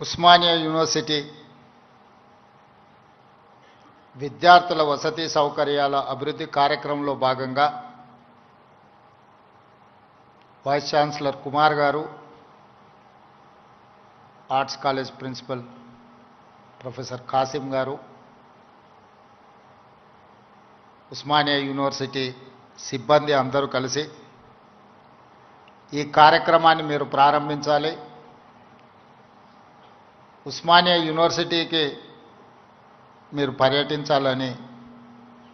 Osmania university విద్యార్థుల వసతి సౌకర్యాల అభివృద్ధి కార్యక్రమంలో భాగంగా వైస్ ఛాన్సలర్ కుమార్ గారు, arts college principal professor Kasim గారు, ఉస్మానియా యూనివర్సిటీ సిబ్బంది అందరూ కలిసి ఈ కార్యక్రమాన్ని మీరు ప్రారంభించాలి. ఉస్మానియా యూనివర్సిటీకి మీరు పర్యటించాలని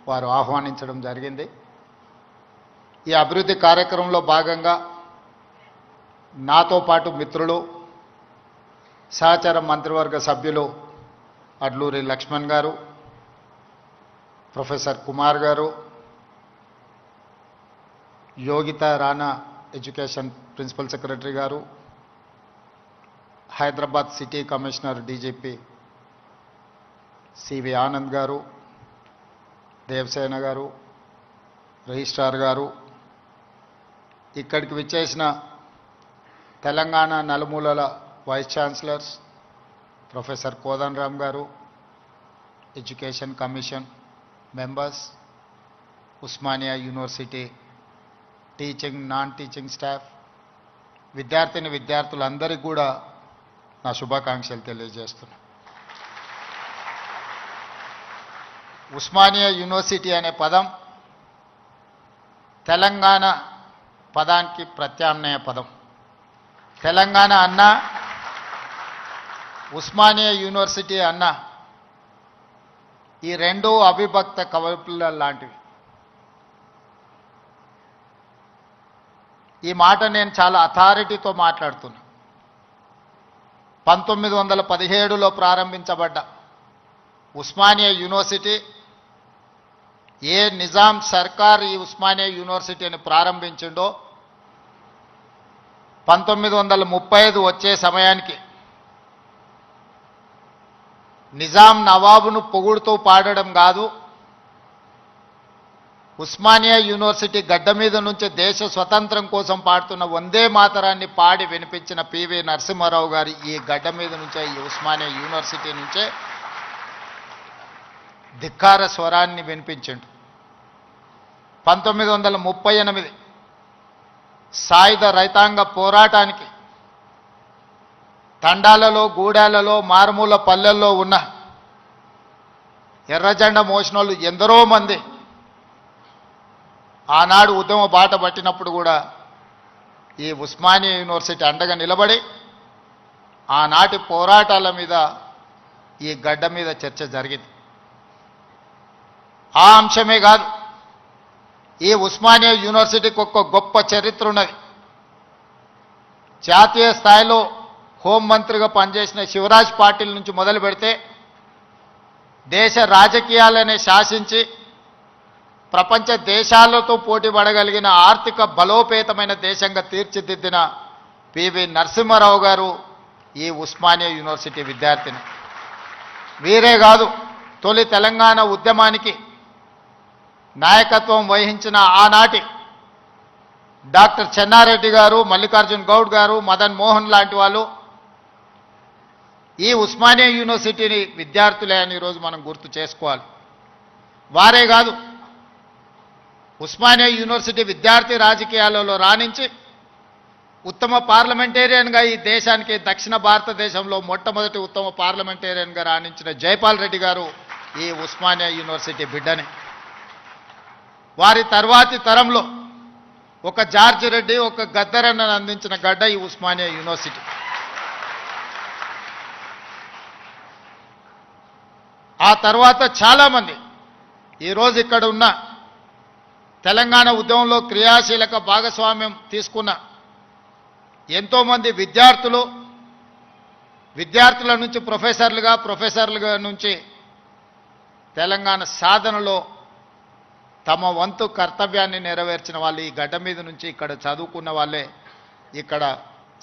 వారు ఆహ్వానించడం జరిగింది. ఈ అభివృద్ధి కార్యక్రమంలో భాగంగా నాతో పాటు మిత్రులు, సహచర మంత్రివర్గ సభ్యులు అడ్లూరి లక్ష్మణ్ గారు, ప్రొఫెసర్ కుమార్ గారు, Yogita Rana education principal secretary గారు, Hyderabad city commissioner DGP CV Anand గారు, దేవసేన గారు, రిజిస్ట్రార్ గారు, ఇక్కడికి విచ్చేసిన తెలంగాణ నలుమూలల వైస్ ఛాన్సలర్స్ ప్రొఫెసర్ కోదండరామ్ గారు, education commission members, Osmania university teaching non teaching staff, విద్యార్థులందరికీ కూడా నా శుభాకాంక్షలు తెలియజేస్తున్నా. ఉస్మానియా యూనివర్సిటీ అనే పదం తెలంగాణ పదానికి ప్రత్యామ్నాయ పదం. తెలంగాణ అన్న, ఉస్మానియా యూనివర్సిటీ అన్న, ఈ రెండు అవిభక్త కవపుల లాంటివి. ఈ మాట నేను చాలా అథారిటీతో మాట్లాడుతున్నా. 1917లో ప్రారంభించబడ్డ ఉస్మానియా యూనివర్సిటీ, ఏ నిజాం సర్కార్ ఈ ఉస్మానియా యూనివర్సిటీని ప్రారంభించిండో 1935 వచ్చే సమయానికి నిజాం నవాబును పొగుడుతూ పాడడం కాదు, ఉస్మానియా యూనివర్సిటీ గడ్డ మీద నుంచి దేశ స్వతంత్రం కోసం పాడుతున్న వందే మాతరాన్ని పాడి వినిపించిన పివి నరసింహారావు గారు ఈ గడ్డ మీద నుంచే, ఈ ఉస్మానియా యూనివర్సిటీ నుంచే ధిక్కార స్వరాన్ని వినిపించిండు. 1938 సాయుధ రైతాంగ పోరాటానికి తండాలలో, గూడాలలో, మారుమూల పల్లెల్లో ఉన్న ఎర్రజెండా మోసినోళ్ళు ఎందరో మంది ఆనాడు ఉద్యమ బాట పట్టినప్పుడు కూడా ఈ ఉస్మానియా యూనివర్సిటీ అండగా నిలబడి ఆనాటి పోరాటాల మీద ఈ గడ్డ మీద చర్చ జరిగింది. ఆ అంశమే కాదు, ఈ ఉస్మానియా యూనివర్సిటీకి ఒక గొప్ప చరిత్ర ఉన్నది. జాతీయ స్థాయిలో హోంమంత్రిగా పనిచేసిన శివరాజ్ పాటిల్ నుంచి మొదలు పెడితే దేశ రాజకీయాలనే శాసించి ప్రపంచ దేశాలతో పోటీ పడగలిగిన ఆర్థిక బలోపేతమైన దేశంగా తీర్చిదిద్దిన పివి నరసింహారావు గారు ఈ ఉస్మానియా యూనివర్సిటీ విద్యార్థిని. వీరే కాదు, తొలి తెలంగాణ ఉద్యమానికి నాయకత్వం వహించిన ఆనాటి డాక్టర్ చెన్నారెడ్డి గారు, మల్లికార్జున్ గౌడ్ గారు, మదన్ మోహన్ లాంటి వాళ్ళు ఈ ఉస్మానియా యూనివర్సిటీని విద్యార్థులే అని ఈరోజు మనం గుర్తు చేసుకోవాలి. వారే కాదు, ఉస్మానియా యూనివర్సిటీ విద్యార్థి రాజకీయాలలో రాణించి ఉత్తమ పార్లమెంటేరియన్గా ఈ దేశానికి, దక్షిణ భారతదేశంలో మొట్టమొదటి ఉత్తమ పార్లమెంటేరియన్గా రాణించిన జైపాల్ రెడ్డి గారు ఈ ఉస్మానియా యూనివర్సిటీ బిడ్డనే. వారి తర్వాతి తరంలో ఒక జార్జి రెడ్డి, ఒక గద్దరన్నను అందించిన గడ్డ ఈ ఉస్మానియా యూనివర్సిటీ. ఆ తర్వాత చాలామంది ఈరోజు ఇక్కడ ఉన్న తెలంగాణ ఉద్యమంలో క్రియాశీలక భాగస్వామ్యం తీసుకున్న ఎంతోమంది విద్యార్థుల నుంచి ప్రొఫెసర్లుగా నుంచి తెలంగాణ సాధనలో తమ వంతు కర్తవ్యాన్ని నెరవేర్చిన వాళ్ళు ఈ గడ్డ మీద నుంచి ఇక్కడ చదువుకున్న వాళ్ళే, ఇక్కడ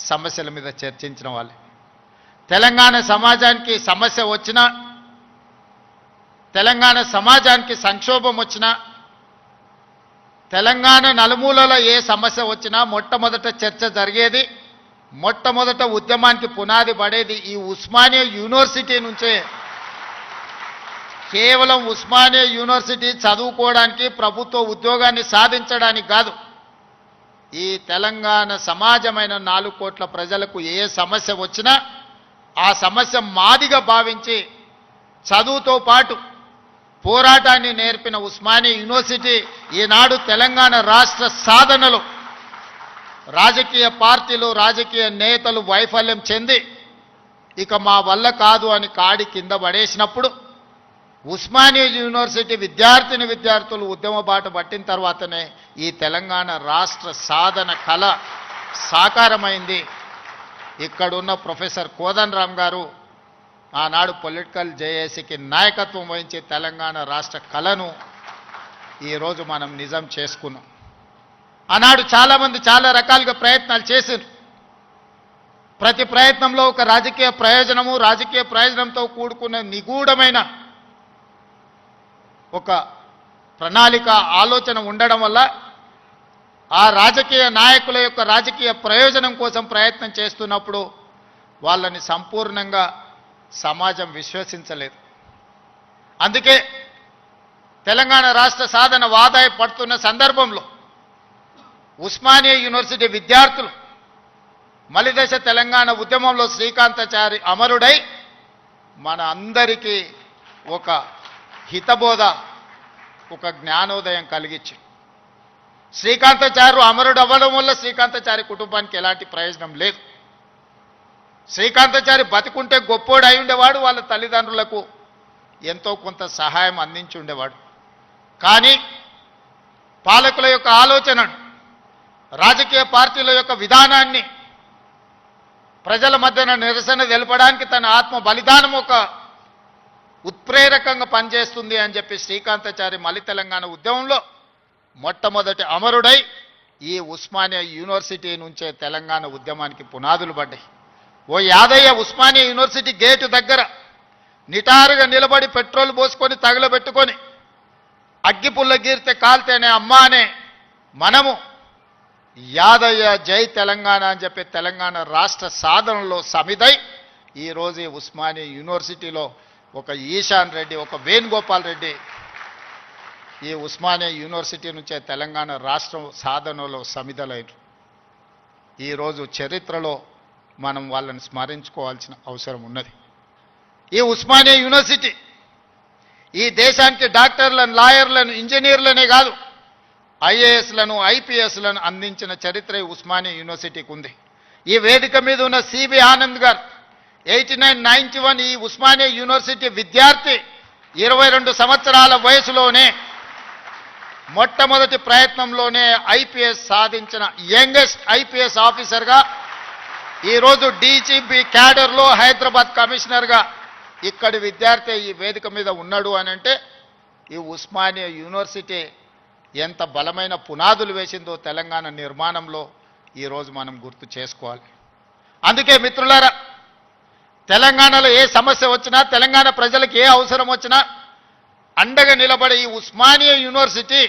సమస్యల మీద చర్చించిన వాళ్ళే. తెలంగాణ సమాజానికి సమస్య వచ్చినా, తెలంగాణ సమాజానికి సంక్షోభం వచ్చినా, తెలంగాణ నలుమూలలో ఏ సమస్య వచ్చినా మొట్టమొదట చర్చ జరిగేది మొట్టమొదట ఉద్యమానికి పునాది పడేది ఈ ఉస్మానియా యూనివర్సిటీ నుంచే. కేవలం ఉస్మానియా యూనివర్సిటీ చదువుకోవడానికి, ప్రభుత్వ ఉద్యోగాన్ని సాధించడానికి కాదు. ఈ తెలంగాణ సమాజమైన 4 కోట్ల ప్రజలకు ఏ సమస్య వచ్చినా ఆ సమస్య మాదిగా భావించి చదువుతో పాటు పోరాటాన్ని నేర్పిన ఉస్మానియా యూనివర్సిటీ ఈనాడు తెలంగాణ రాష్ట్ర సాధనలో రాజకీయ పార్టీలు, రాజకీయ నేతలు వైఫల్యం చెంది ఇక మా వల్ల కాదు అని కాడి కింద పడేసినప్పుడు ఉస్మానియా యూనివర్సిటీ విద్యార్థులు ఉద్యమ బాట పట్టిన తర్వాతనే ఈ తెలంగాణ రాష్ట్ర సాధన కళ సాకారమైంది. ఇక్కడున్న ప్రొఫెసర్ కోదండరామ్ గారు ఆనాడు పొలిటికల్ జేఏసీకి నాయకత్వం వహించి తెలంగాణ రాష్ట్ర కళను ఈరోజు మనం నిజం చేసుకున్నాం. ఆనాడు చాలామంది చాలా రకాలుగా ప్రయత్నాలు చేశారు. ప్రతి ప్రయత్నంలో ఒక రాజకీయ ప్రయోజనంతో కూడుకున్న నిగూఢమైన ఒక ప్రణాళిక, ఆలోచన ఉండడం వల్ల ఆ రాజకీయ నాయకుల యొక్క రాజకీయ ప్రయోజనం కోసం ప్రయత్నం చేస్తున్నప్పుడు వాళ్ళని సంపూర్ణంగా సమాజం విశ్వసించలేదు. అందుకే తెలంగాణ రాష్ట్ర సాధన వాదాయి పడుతున్న సందర్భంలో ఉస్మానియా యూనివర్సిటీ విద్యార్థులు మలిదశ తెలంగాణ ఉద్యమంలో శ్రీకాంతాచారి అమరుడై మన అందరికీ ఒక హితబోధ, ఒక జ్ఞానోదయం కలిగించి, శ్రీకాంతాచార్య అమరుడు అవ్వడం వల్ల శ్రీకాంతాచారి కుటుంబానికి ఎలాంటి ప్రయోజనం లేదు. శ్రీకాంతాచారి బతికుంటే గొప్పోడు అయి ఉండేవాడు, వాళ్ళ తల్లిదండ్రులకు ఎంతో కొంత సహాయం అందించి ఉండేవాడు. కానీ పాలకుల యొక్క ఆలోచనను, రాజకీయ పార్టీల యొక్క విధానాన్ని ప్రజల మధ్యన నిరసన తెలపడానికి తన ఆత్మ బలిదానం ఒక ఉత్ప్రేరకంగా పనిచేస్తుంది అని చెప్పి శ్రీకాంతాచారి మలి తెలంగాణ ఉద్యమంలో మొట్టమొదటి అమరుడై ఈ ఉస్మానియా యూనివర్సిటీ నుంచే తెలంగాణ ఉద్యమానికి పునాదులు పడ్డాయి. ఓ యాదయ్య ఉస్మానియా యూనివర్సిటీ గేటు దగ్గర నిటారుగా నిలబడి పెట్రోల్ పోసుకొని తగలబెట్టుకొని అగ్గిపుల్ల గీరితే కాల్తేనే అమ్మా అనే మనము యాదయ్య జై తెలంగాణ అని చెప్పి తెలంగాణ రాష్ట్ర సాధనలో సమిదై ఈరోజు ఈ ఉస్మానియా యూనివర్సిటీలో ఒక ఈశాన్ రెడ్డి, ఒక వేణుగోపాల్ రెడ్డి ఈ ఉస్మానియా యూనివర్సిటీ నుంచే తెలంగాణ రాష్ట్రం సాధనలో సమిధలైన ఈరోజు చరిత్రలో మనం వాళ్ళని స్మరించుకోవాల్సిన అవసరం ఉన్నది. ఈ ఉస్మానియా యూనివర్సిటీ ఈ దేశానికి డాక్టర్లను, లాయర్లను, ఇంజనీర్లనే కాదు ఐఏఎస్లను, ఐపీఎస్లను అందించిన చరిత్ర ఈ ఉస్మానియా యూనివర్సిటీకి ఉంది. ఈ వేదిక మీద ఉన్న సిబి ఆనంద్ గారు 8991 ఈ ఉస్మానియా యూనివర్సిటీ విద్యార్థి 22 సంవత్సరాల వయసులోనే మొట్టమొదటి ప్రయత్నంలోనే ఐపీఎస్ సాధించిన యంగెస్ట్ ఐపీఎస్ ఆఫీసర్గా ఈరోజు డీజీపీ క్యాడర్లో హైదరాబాద్ కమిషనర్గా ఇక్కడి విద్యార్థి ఈ వేదిక మీద ఉన్నాడు అని అంటే ఈ ఉస్మానియా యూనివర్సిటీ ఎంత బలమైన పునాదులు వేసిందో తెలంగాణ నిర్మాణంలో ఈరోజు మనం గుర్తు చేసుకోవాలి. అందుకే మిత్రులారా, తెలంగాణలో ఏ సమస్య వచ్చినా, తెలంగాణ ప్రజలకు ఏ అవసరం వచ్చినా అండగా నిలబడే ఈ ఉస్మానియా యూనివర్సిటీ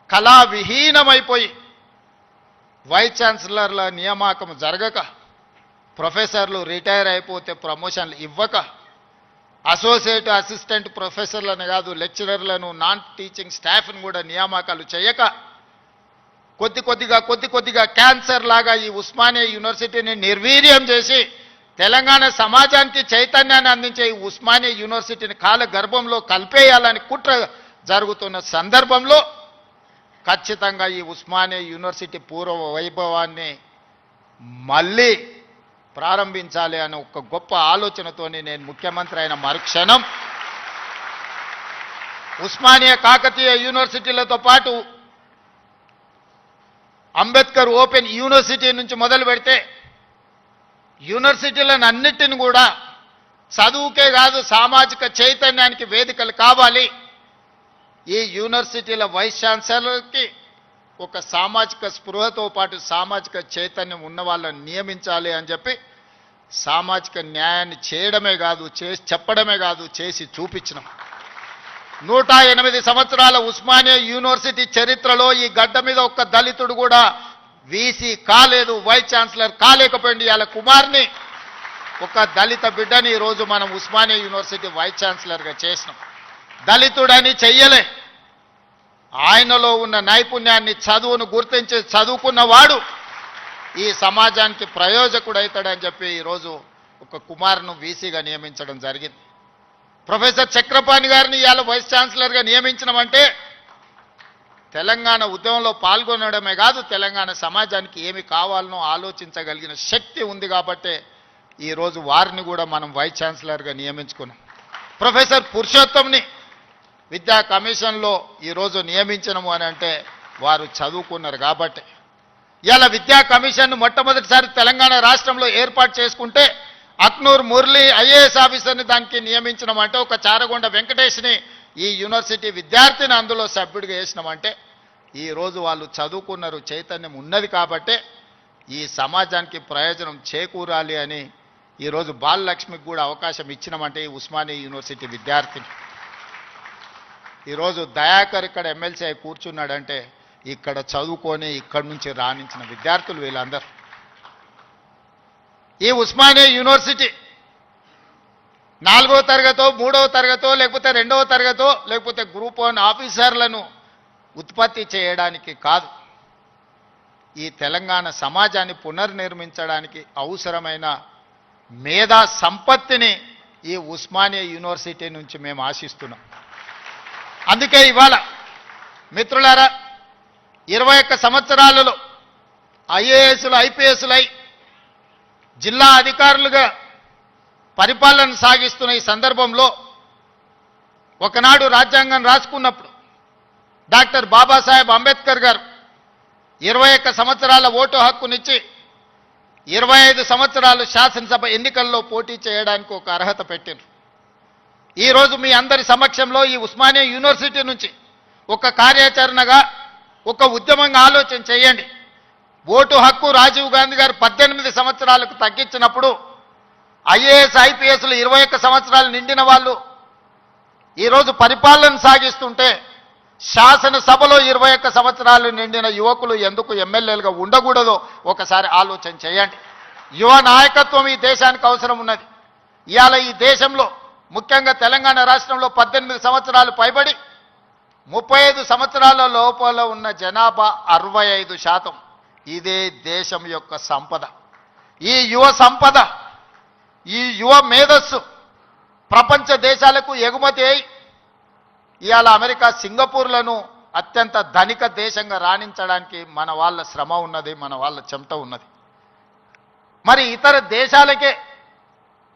కళావిహీనమైపోయి వైస్ ఛాన్సలర్ల నియామకం జరగక, ప్రొఫెసర్లు రిటైర్ అయిపోతే ప్రమోషన్లు ఇవ్వక, అసోసియేట్ అసిస్టెంట్ ప్రొఫెసర్లను కాదు లెక్చరర్లను, నాన్ టీచింగ్ స్టాఫ్ను కూడా నియామకాలు చేయక కొద్ది కొద్దిగా క్యాన్సర్ లాగా ఈ ఉస్మానియా యూనివర్సిటీని నిర్వీర్యం చేసి తెలంగాణ సమాజానికి చైతన్యాన్ని అందించే ఈ ఉస్మానియా యూనివర్సిటీని కాల గర్భంలో కలిపేయాలని కుట్ర జరుగుతున్న సందర్భంలో ఖచ్చితంగా ఈ ఉస్మానియా యూనివర్సిటీ పూర్వ వైభవాన్ని మళ్ళీ ప్రారంభించాలి అనే ఒక గొప్ప ఆలోచనతోని నేను ముఖ్యమంత్రి అయిన మరుక్షణం ఉస్మానియా కాకతీయ యూనివర్సిటీలతో పాటు అంబేద్కర్ ఓపెన్ యూనివర్సిటీ నుంచి మొదలు పెడితే యూనివర్సిటీలను అన్నిటిని కూడా చదువుకే కాదు సామాజిక చైతన్యానికి వేదికలు కావాలి. ఈ యూనివర్సిటీల వైస్ ఛాన్సలర్కి ఒక సామాజిక స్పృహతో పాటు సామాజిక చైతన్యం ఉన్న వాళ్ళని నియమించాలి అని చెప్పి సామాజిక న్యాయాన్ని చేయడమే కాదు, చెప్పడమే కాదు, చేసి చూపించినాం. 108 సంవత్సరాల ఉస్మానియా యూనివర్సిటీ చరిత్రలో ఈ గడ్డ మీద ఒక్క దళితుడు కూడా వీసీ కాలేదు, వైస్ ఛాన్సలర్ కాలేకపోయింది. వాళ్ళ కుమార్ని ఒక దళిత బిడ్డని ఈరోజు మనం ఉస్మానియా యూనివర్సిటీ వైస్ ఛాన్సలర్గా చేసినాం. దళితుడని చెయ్యలే, ఆయనలో ఉన్న నైపుణ్యాన్ని చదువును గుర్తించి చదువుకున్నవాడు ఈ సమాజానికి ప్రయోజకుడవుతాడని చెప్పి ఈరోజు ఒక కుమార్ను వీసీగా నియమించడం జరిగింది. ప్రొఫెసర్ చక్రపాణి గారిని ఇవాళ వైస్ ఛాన్సలర్గా నియమించడమంటే తెలంగాణ ఉద్యమంలో పాల్గొనడమే కాదు, తెలంగాణ సమాజానికి ఏమి కావాలనో ఆలోచించగలిగిన శక్తి ఉంది కాబట్టే ఈరోజు వారిని కూడా మనం వైస్ ఛాన్సలర్గా నియమించుకున్నాం. ప్రొఫెసర్ పురుషోత్తంని విద్యా కమిషన్లో ఈరోజు నియమించడము అని అంటే వారు చదువుకున్నారు కాబట్టి. ఇలా విద్యా కమిషన్ను మొట్టమొదటిసారి తెలంగాణ రాష్ట్రంలో ఏర్పాటు చేసుకుంటే అక్నూర్ మురళి ఐఏఎస్ ఆఫీసర్ని దానికి నియమించడమంటే, ఒక చారగొండ వెంకటేష్ని ఈ యూనివర్సిటీ విద్యార్థిని అందులో సభ్యుడిగా వేసినామంటే ఈరోజు వాళ్ళు చదువుకున్నారు, చైతన్యం ఉన్నది కాబట్టే ఈ సమాజానికి ప్రయోజనం చేకూరాలి అని ఈరోజు బాలలక్ష్మికి కూడా అవకాశం ఇచ్చినామంటే ఈ ఉస్మానియా యూనివర్సిటీ విద్యార్థిని. ఈరోజు దయాకర్ ఇక్కడ ఎమ్మెల్సీ అయి కూర్చున్నాడంటే ఇక్కడ చదువుకొని ఇక్కడి నుంచి రాణించిన విద్యార్థులు వీళ్ళందరూ. ఈ ఉస్మానియా యూనివర్సిటీ 4వ తరగతో 3వ తరగతో లేకపోతే 2వ తరగతో లేకపోతే గ్రూప్ 1 ఆఫీసర్లను ఉత్పత్తి చేయడానికి కాదు, ఈ తెలంగాణ సమాజాన్ని పునర్నిర్మించడానికి అవసరమైన మేధా సంపత్తిని ఈ ఉస్మానియా యూనివర్సిటీ నుంచి మేము ఆశిస్తున్నాం. అందుకే ఇవాళ మిత్రులారా 21 సంవత్సరాలలో ఐఏఎస్లు ఐపీఎస్లై జిల్లా అధికారులుగా పరిపాలన సాగిస్తున్న ఈ సందర్భంలో ఒకనాడు రాజ్యాంగం రాసుకున్నప్పుడు డాక్టర్ బాబాసాహెబ్ అంబేద్కర్ గారు 21 సంవత్సరాల ఓటు హక్కునిచ్చి 25 సంవత్సరాలు శాసనసభ ఎన్నికల్లో పోటీ చేయడానికి ఒక అర్హత పెట్టారు. ఈరోజు మీ అందరి సమక్షంలో ఈ ఉస్మానియా యూనివర్సిటీ నుంచి ఒక కార్యాచరణగా ఒక ఉద్యమంగా ఆలోచన చేయండి. ఓటు హక్కు రాజీవ్ గాంధీ గారు 18 సంవత్సరాలకు తగ్గించినప్పుడు ఐఏఎస్ ఐపీఎస్లు 21 సంవత్సరాలు నిండిన వాళ్ళు ఈరోజు పరిపాలన సాగిస్తుంటే శాసనసభలో 21 సంవత్సరాలు నిండిన యువకులు ఎందుకు ఎమ్మెల్యేలుగా ఉండకూడదో ఒకసారి ఆలోచన చేయండి. యువ నాయకత్వం ఈ దేశానికి అవసరం ఉన్నది. ఇవాళ ఈ దేశంలో ముఖ్యంగా తెలంగాణ రాష్ట్రంలో 18 సంవత్సరాలు పైబడి 35 సంవత్సరాల లోపల ఉన్న జనాభా 65%. ఇదే దేశం యొక్క సంపద. ఈ యువ సంపద, ఈ యువ మేధస్సు ప్రపంచ దేశాలకు ఎగుమతి అయి ఇవాళ అమెరికా సింగపూర్లను అత్యంత ధనిక దేశంగా రాణించడానికి మన వాళ్ళ శ్రమ ఉన్నది, మన వాళ్ళ చెమట ఉన్నది. మరి ఇతర దేశాలకే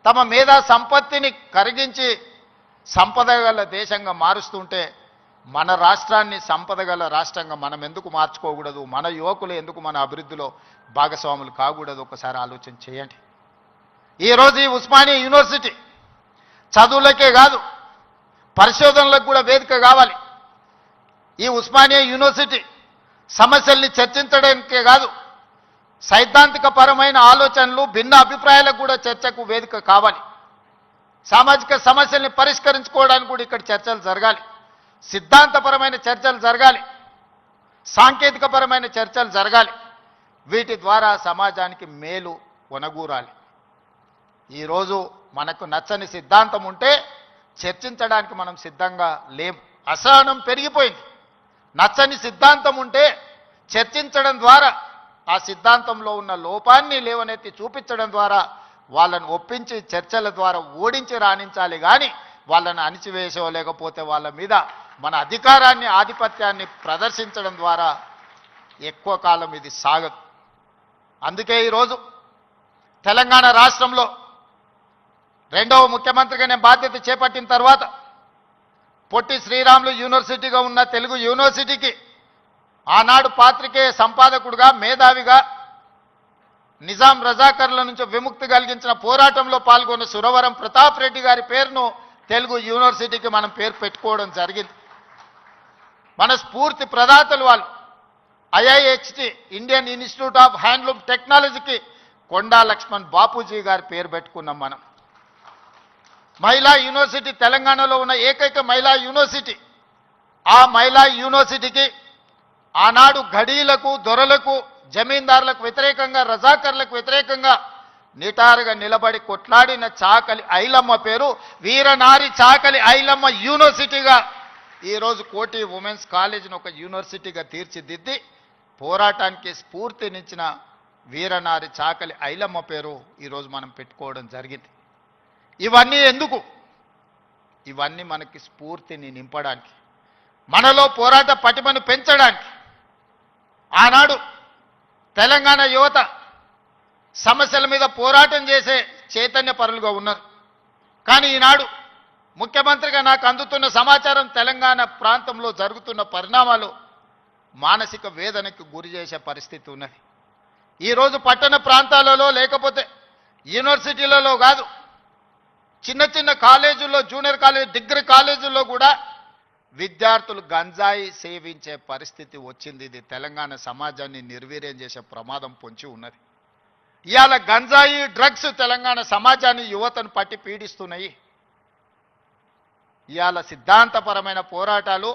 తమ మేధా సంపత్తిని కరిగించి సంపద గల దేశంగా మారుస్తుంటే మన రాష్ట్రాన్ని సంపద గల రాష్ట్రంగా మనం ఎందుకు మార్చుకోకూడదు? మన యువకులు ఎందుకు మన అభివృద్ధిలో భాగస్వాములు కాకూడదు? ఒకసారి ఆలోచన చేయండి. ఈరోజు ఈ ఉస్మానియా యూనివర్సిటీ చదువులకే కాదు, పరిశోధనలకు కూడా వేదిక కావాలి. ఈ ఉస్మానియా యూనివర్సిటీ సమస్యల్ని చర్చించడానికే కాదు, సైద్ధాంతిక పరమైన ఆలోచనలు, భిన్న అభిప్రాయాలకు కూడా చర్చకు వేదిక కావాలి. సామాజిక సమస్యల్ని పరిష్కరించుకోవడానికి కూడా ఇక్కడ చర్చలు జరగాలి. సిద్ధాంతపరమైన చర్చలు జరగాలి, సాంకేతికపరమైన చర్చలు జరగాలి. వీటి ద్వారా సమాజానికి మేలు ఒనగూరాలి. ఈరోజు మనకు నచ్చని సిద్ధాంతం ఉంటే చర్చించడానికి మనం సిద్ధంగా లేం. అసహనం పెరిగిపోయింది. నచ్చని సిద్ధాంతం ఉంటే చర్చించడం ద్వారా ఆ సిద్ధాంతంలో ఉన్న లోపాన్ని లేవనెత్తి చూపించడం ద్వారా వాళ్ళను ఒప్పించి చర్చల ద్వారా ఓడించి రాణించాలి. కానీ వాళ్ళని అణిచివేసో లేకపోతే వాళ్ళ మీద మన అధికారాన్ని, ఆధిపత్యాన్ని ప్రదర్శించడం ద్వారా ఎక్కువ కాలం ఇది సాగదు. అందుకే ఈరోజు తెలంగాణ రాష్ట్రంలో 2వ ముఖ్యమంత్రిగా నేను బాధ్యత చేపట్టిన తర్వాత పొట్టి శ్రీరాములు యూనివర్సిటీగా ఉన్న తెలుగు యూనివర్సిటీకి ఆనాడు పాత్రికేయ సంపాదకుడుగా, మేధావిగా, నిజాం రజాకర్ల నుంచి విముక్తి కలిగించిన పోరాటంలో పాల్గొన్న సురవరం ప్రతాప్ రెడ్డి గారి పేరును తెలుగు యూనివర్సిటీకి మనం పేరు పెట్టుకోవడం జరిగింది. మన స్ఫూర్తి ప్రదాతలు వాళ్ళు. IIHT Indian institute of handloom టెక్నాలజీకి కొండా లక్ష్మణ్ బాపూజీ గారి పేరు పెట్టుకున్నాం మనం. మహిళా యూనివర్సిటీ తెలంగాణలో ఉన్న ఏకైక మహిళా యూనివర్సిటీ. ఆ మహిళా యూనివర్సిటీకి ఆనాడు ఘడీలకు, దొరలకు, జమీందారులకు వ్యతిరేకంగా రజాకర్లకు వ్యతిరేకంగా నిటారుగా నిలబడి కొట్లాడిన చాకలి ఐలమ్మ పేరు వీరనారి చాకలి ఐలమ్మ యూనివర్సిటీగా ఈరోజు కోటి ఉమెన్స్ కాలేజీని ఒక యూనివర్సిటీగా తీర్చిదిద్ది పోరాటానికి స్ఫూర్తినిచ్చిన వీరనారి చాకలి ఐలమ్మ పేరు ఈరోజు మనం పెట్టుకోవడం జరిగింది. ఇవన్నీ ఎందుకు? ఇవన్నీ మనకి స్ఫూర్తిని నింపడానికి, మనలో పోరాట పటిమను పెంచడానికి. ఆనాడు తెలంగాణ యువత సమస్యల మీద పోరాటం చేసే చైతన్య పరులుగా ఉన్నారు. కానీ ఈనాడు ముఖ్యమంత్రిగా నాకు అందుతున్న సమాచారం తెలంగాణ ప్రాంతంలో జరుగుతున్న పరిణామాలు మానసిక వేదనకు గురి చేసే పరిస్థితి ఉన్నది. ఈరోజు పట్టణ ప్రాంతాలలో లేకపోతే యూనివర్సిటీలలో కాదు, చిన్న చిన్న కాలేజీల్లో, జూనియర్ కాలేజ్, డిగ్రీ కాలేజీల్లో కూడా విద్యార్థులు గంజాయి సేవించే పరిస్థితి వచ్చింది. ఇది తెలంగాణ సమాజాన్ని నిర్వీర్యం చేసే ప్రమాదం పొంచి ఉన్నది. ఇవాళ గంజాయి, డ్రగ్స్ తెలంగాణ సమాజాన్ని, యువతను పట్టి పీడిస్తున్నాయి. ఇవాళ సిద్ధాంతపరమైన పోరాటాలు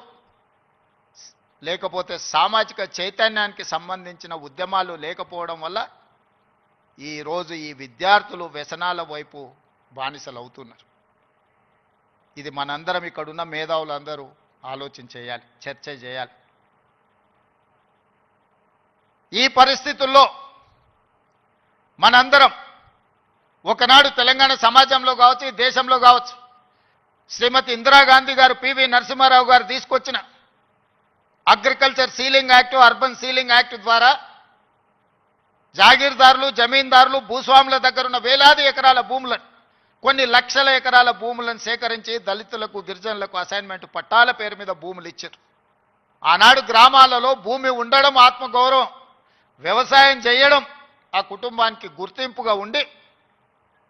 లేకపోతే సామాజిక చైతన్యానికి సంబంధించిన ఉద్యమాలు లేకపోవడం వల్ల ఈరోజు ఈ విద్యార్థులు వ్యసనాల వైపు బానిసలు అవుతున్నారు. ఇది మనందరం, ఇక్కడున్న మేధావులందరూ ఆలోచన చేయాలి, చర్చ చేయాలి. ఈ పరిస్థితుల్లో మనందరం ఒకనాడు తెలంగాణ సమాజంలో కావచ్చు, ఈ దేశంలో కావచ్చు, శ్రీమతి ఇందిరాగాంధీ గారు, పివి నరసింహారావు గారు తీసుకొచ్చిన agriculture ceiling act, urban ceiling act ద్వారా జాగీర్దారులు, జమీందారులు, భూస్వాముల దగ్గర ఉన్న వేలాది ఎకరాల భూములను, కొన్ని లక్షల ఎకరాల భూములను సేకరించి దళితులకు, గిరిజనులకు అసైన్మెంట్ పట్టాల పేరు మీద భూములు ఇచ్చారు. ఆనాడు గ్రామాలలో భూమి ఉండడం ఆత్మగౌరవం, వ్యవసాయం చేయడం ఆ కుటుంబానికి గుర్తింపుగా ఉండి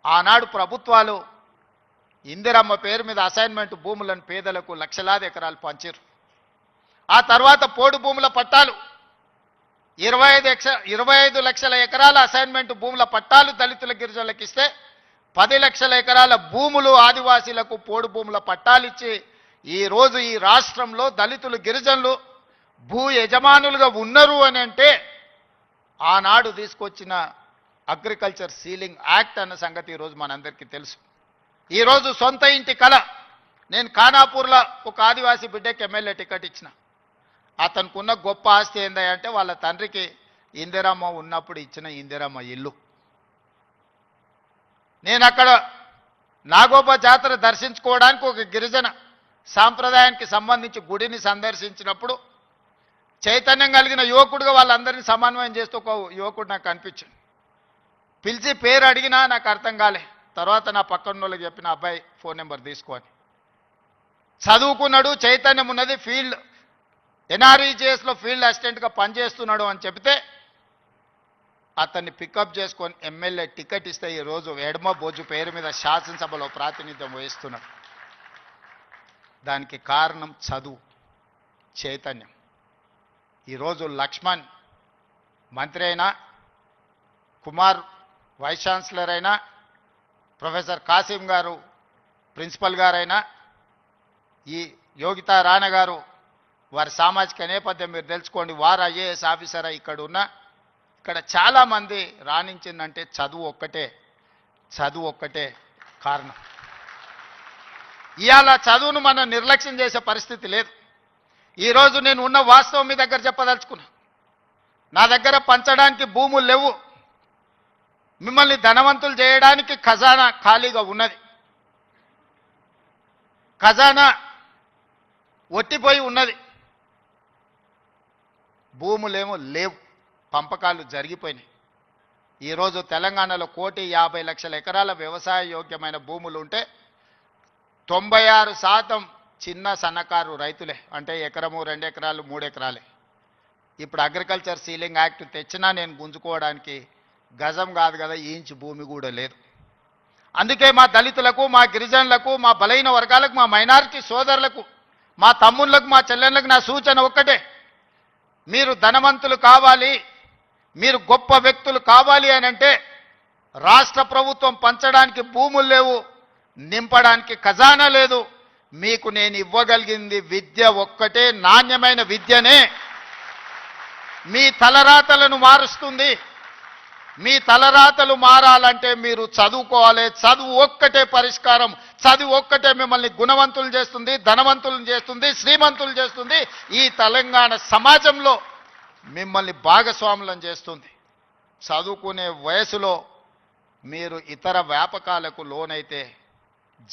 ఆనాడు ప్రభుత్వాలు ఇందిరమ్మ పేరు మీద అసైన్మెంట్ భూములను పేదలకు లక్షలాది ఎకరాలు పంచారు. ఆ తర్వాత పోడు భూముల పట్టాలు 25 లక్షల ఎకరాల అసైన్మెంట్ భూముల పట్టాలు దళితుల, గిరిజనులకు ఇస్తే 10 లక్షల ఎకరాల భూములు ఆదివాసీలకు పోడు భూముల పట్టాలిచ్చి ఈరోజు ఈ రాష్ట్రంలో దళితులు, గిరిజనులు భూ యజమానులుగా ఉన్నారు అని అంటే ఆనాడు తీసుకొచ్చిన అగ్రికల్చర్ సీలింగ్ యాక్ట్ అన్న సంగతి ఈరోజు మనందరికీ తెలుసు. ఈరోజు సొంత ఇంటి కళ. నేను ఖానాపూర్లో ఒక ఆదివాసీ బిడ్డకి ఎమ్మెల్యే టికెట్ ఇచ్చిన. అతనుకున్న గొప్ప ఆస్తి ఏందంటే వాళ్ళ తండ్రికి ఇందిరమ్మ ఉన్నప్పుడు ఇచ్చిన ఇందిరమ్మ ఇల్లు. నేను అక్కడ నాగోబా జాతర దర్శించుకోవడానికి ఒక గిరిజన సాంప్రదాయానికి సంబంధించి గుడిని సందర్శించినప్పుడు చైతన్యం కలిగిన యువకుడుగా వాళ్ళందరినీ సమన్వయం చేస్తూ ఒక యువకుడు నాకు కనిపించింది. పిలిచి పేరు అడిగినా నాకు అర్థం కాలే. తర్వాత నా పక్కన వాళ్ళకి చెప్పిన, అబ్బాయి ఫోన్ నెంబర్ తీసుకొని, చదువుకున్నాడు, చైతన్యం ఉన్నది, ఫీల్డ్ ఎన్ఆర్ఈజేఎస్లో ఫీల్డ్ అసిస్టెంట్గా పనిచేస్తున్నాడు అని చెబితే అతన్ని పికప్ చేసుకొని ఎమ్మెల్యే టికెట్ ఇస్తే ఈరోజు ఎడమ బొజ్జు పేరు మీద శాసనసభలో ప్రాతినిధ్యం వహిస్తున్నాడు. దానికి కారణం చదువు, చైతన్యం. ఈరోజు లక్ష్మణ్ మంత్రి అయినా, కుమార్ వైస్ ఛాన్సలర్ అయినా, ప్రొఫెసర్ కాసిం గారు ప్రిన్సిపల్ గారైనా, ఈ యోగితా రాణా గారు వారి సామాజిక నేపథ్యం మీరు తెలుసుకోండి, వారు ఐఏఎస్ ఆఫీసర్ ఇక్కడ ఉన్న, ఇక్కడ చాలామంది రాణించిందంటే చదువు ఒక్కటే కారణం. ఇవాళ చదువును మనం నిర్లక్ష్యం చేసే పరిస్థితి లేదు. ఈరోజు నేను ఉన్న వాస్తవం మీ దగ్గర చెప్పదలుచుకున్నా. నా దగ్గర పంచడానికి భూములు లేవు, మిమ్మల్ని ధనవంతులు చేయడానికి ఖజానా ఖాళీగా ఉన్నది. ఖజానా ఒట్టిపోయి ఉన్నది, భూములేమో లేవు, పంపకాలు జరిగిపోయినాయి. ఈరోజు తెలంగాణలో 1,50,00,000 ఎకరాల వ్యవసాయ యోగ్యమైన భూములు ఉంటే 96% చిన్న సన్నకారు రైతులే. అంటే ఎకరము, 2 ఎకరాలు, 3 ఎకరాలే. ఇప్పుడు అగ్రికల్చర్ సీలింగ్ యాక్ట్ తెచ్చినా నేను గుంజుకోవడానికి గజం కాదు కదా, ఇంచు భూమి కూడా లేదు. అందుకే మా దళితులకు, మా గిరిజనులకు, మా బలైన వర్గాలకు, మా మైనారిటీ సోదరులకు, మా తమ్ముళ్ళకు, మా చెల్లెళ్ళకు నా సూచన ఒక్కటే, మీరు ధనవంతులు కావాలి, మీరు గొప్ప వ్యక్తులు కావాలి అని అంటే రాష్ట్ర ప్రభుత్వం పంచడానికి భూములు లేవు, నింపడానికి ఖజానా లేదు. మీకు నేను ఇవ్వగలిగింది విద్య ఒక్కటే, నాణ్యమైన విద్యనే. మీ తలరాతలను మారుస్తుంది. మీ తలరాతలు మారాలంటే మీరు చదువుకోవాలి. చదువు ఒక్కటే పరిష్కారం. చదువు ఒక్కటే మిమ్మల్ని గుణవంతులు చేస్తుంది, ధనవంతులను చేస్తుంది, శ్రీమంతులు చేస్తుంది. ఈ తెలంగాణ సమాజంలో మిమ్మల్ని భాగస్వాములను చేస్తుంది. చదువుకునే వయసులో మీరు ఇతర వ్యాపకాలకు లోనైతే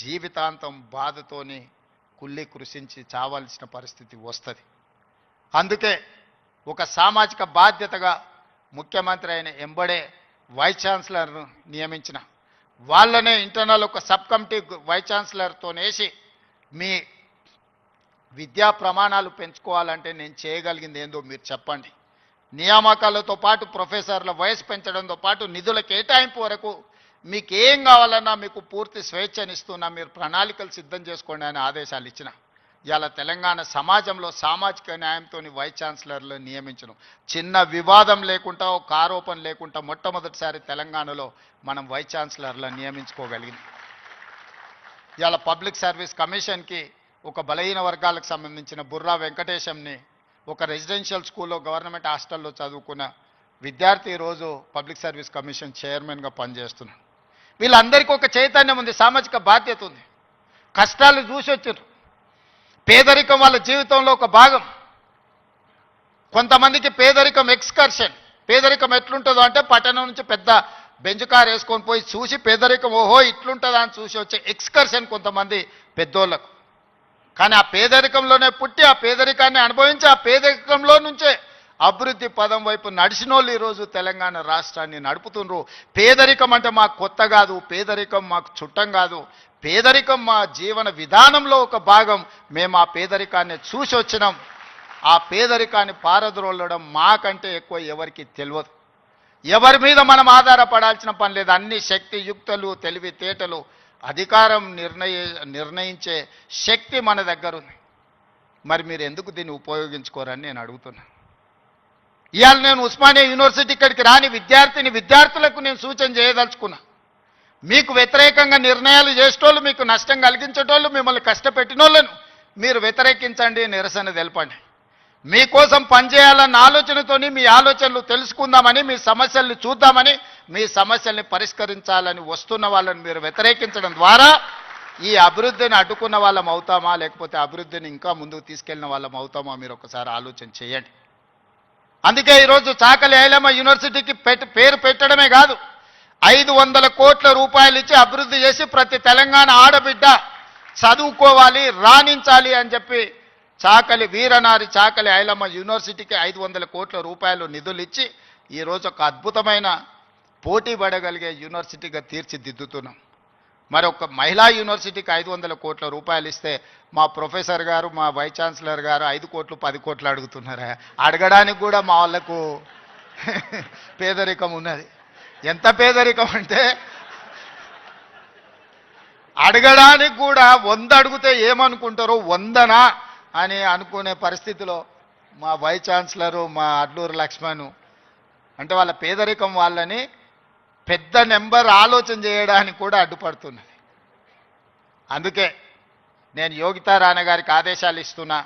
జీవితాంతం బాధతోని కుళ్ళి కృషించి చావాల్సిన పరిస్థితి వస్తుంది. అందుకే ఒక సామాజిక బాధ్యతగా ముఖ్యమంత్రి అయిన ఎంబడే వైస్ ఛాన్సలర్ను నియమించిన వాళ్ళనే ఇంటర్నల్ ఒక సబ్ కమిటీ వైస్ ఛాన్సలర్తోనేసి మీ విద్యా ప్రమాణాలు పెంచుకోవాలంటే నేను చేయగలిగింది ఏందో మీరు చెప్పండి. నియామకాలతో పాటు ప్రొఫెసర్ల వయసు పెంచడంతో పాటు నిధుల కేటాయింపు వరకు మీకు ఏం కావాలన్నా మీకు పూర్తి స్వేచ్ఛనిస్తున్నా, మీరు ప్రణాళికలు సిద్ధం చేసుకోండి అని ఆదేశాలు ఇచ్చిన. ఇవాళ తెలంగాణ సమాజంలో సామాజిక న్యాయంతో వైస్ ఛాన్సలర్లు నియమించడం చిన్న వివాదం లేకుండా, ఒక ఆరోపణ లేకుండా మొట్టమొదటిసారి తెలంగాణలో మనం వైస్ ఛాన్సలర్లను నియమించుకోగలిగింది. ఇవాళ పబ్లిక్ సర్వీస్ కమిషన్కి ఒక బలహీన వర్గాలకు సంబంధించిన బుర్రా వెంకటేశంని ఒక రెసిడెన్షియల్ స్కూల్లో గవర్నమెంట్ హాస్టల్లో చదువుకున్న విద్యార్థి ఈరోజు పబ్లిక్ సర్వీస్ కమిషన్ చైర్మన్గా పనిచేస్తున్నాడు. వీళ్ళందరికీ ఒక చైతన్యం ఉంది, సామాజిక బాధ్యత ఉంది. కష్టాలు చూసి వచ్చారు. పేదరికం వాళ్ళ జీవితంలో ఒక భాగం. కొంతమందికి పేదరికం ఎక్స్కర్షన్. పేదరికం ఎట్లుంటుందో అంటే పట్టణం నుంచి పెద్ద బెంచ్ కార్ వేసుకొని పోయి చూసి పేదరికం ఓహో ఇట్లుంటుందా అని చూసి వచ్చే ఎక్స్కర్షన్ కొంతమంది పెద్దోళ్ళకు. కానీ ఆ పేదరికంలోనే పుట్టి ఆ పేదరికాన్ని అనుభవించి ఆ పేదరికంలో నుంచే అభివృద్ధి పదం వైపు నడిచిన వాళ్ళు ఈరోజు తెలంగాణ రాష్ట్రాన్ని నడుపుతున్నారు. పేదరికం అంటే మాకు కొత్త కాదు, పేదరికం మాకు చుట్టం కాదు, పేదరికం మా జీవన విధానంలో ఒక భాగం. మేము ఆ పేదరికాన్ని చూసి వచ్చినాం. ఆ పేదరికాన్ని పారద్రోలడం మాకంటే ఎక్కువ ఎవరికి తెలియదు. ఎవరి మీద మనం ఆధారపడాల్సిన పని లేదు. అన్ని శక్తియుక్తులు, తెలివితేటలు, అధికారం నిర్ణయించే శక్తి మన దగ్గర ఉంది. మరి మీరు ఎందుకు దీన్ని ఉపయోగించుకోరని నేను అడుగుతున్నా. ఇవాళ నేను ఉస్మానియా యూనివర్సిటీ ఇక్కడికి రాని విద్యార్థులకు నేను సూచన చేయదలుచుకున్నా. మీకు వ్యతిరేకంగా నిర్ణయాలు చేసేటోళ్ళు, మీకు నష్టం కలిగించేటోళ్ళు, మిమ్మల్ని కష్టపెట్టినోళ్ళను మీరు వ్యతిరేకించండి, నిరసన తెలపండి. మీకోసం పనిచేయాలన్న ఆలోచనతోని మీ ఆలోచనలు తెలుసుకుందామని, మీ సమస్యల్ని చూద్దామని, మీ సమస్యల్ని పరిష్కరించాలని వస్తున్న వాళ్ళని మీరు వ్యతిరేకించడం ద్వారా ఈ అభివృద్ధిని అడ్డుకున్న వాళ్ళం అవుతామా, లేకపోతే అభివృద్ధిని ఇంకా ముందుకు తీసుకెళ్లిన వాళ్ళం అవుతామా మీరు ఒకసారి ఆలోచన చేయండి. అందుకే ఈరోజు చాకలి ఐలమ్మ యూనివర్సిటీకి పేరు పెట్టడమే కాదు, 500 కోట్ల రూపాయలు ఇచ్చి అభివృద్ధి చేసి ప్రతి తెలంగాణ ఆడబిడ్డ చదువుకోవాలి, రాణించాలి అని చెప్పి చాకలి వీరనారి చాకలి ఐలమ్మ యూనివర్సిటీకి 500 కోట్ల రూపాయలు నిధులు ఇచ్చి ఈరోజు ఒక అద్భుతమైన పోటీ పడగలిగే యూనివర్సిటీగా తీర్చిదిద్దుతున్నాం. మరి ఒక మహిళా యూనివర్సిటీకి 500 కోట్ల రూపాయలు ఇస్తే మా ప్రొఫెసర్ గారు, మా వైస్ ఛాన్సలర్ గారు 5 కోట్లు 10 కోట్లు అడుగుతున్నారా? అడగడానికి కూడా మా వాళ్ళకు పేదరికం ఉన్నది. ఎంత పేదరికం అంటే అడగడానికి కూడా 100 అడిగితే ఏమనుకుంటారో 100నా అని అనుకునే పరిస్థితిలో మా వైస్ ఛాన్సలరు, మా అడ్లూరు లక్ష్మణ్ అంటే వాళ్ళ పేదరికం వాళ్ళని పెద్ద నెంబర్ ఆలోచన చేయడానికి కూడా అడ్డుపడుతున్నది. అందుకే నేను యోగితా రాణా గారికి ఆదేశాలు ఇస్తున్నా.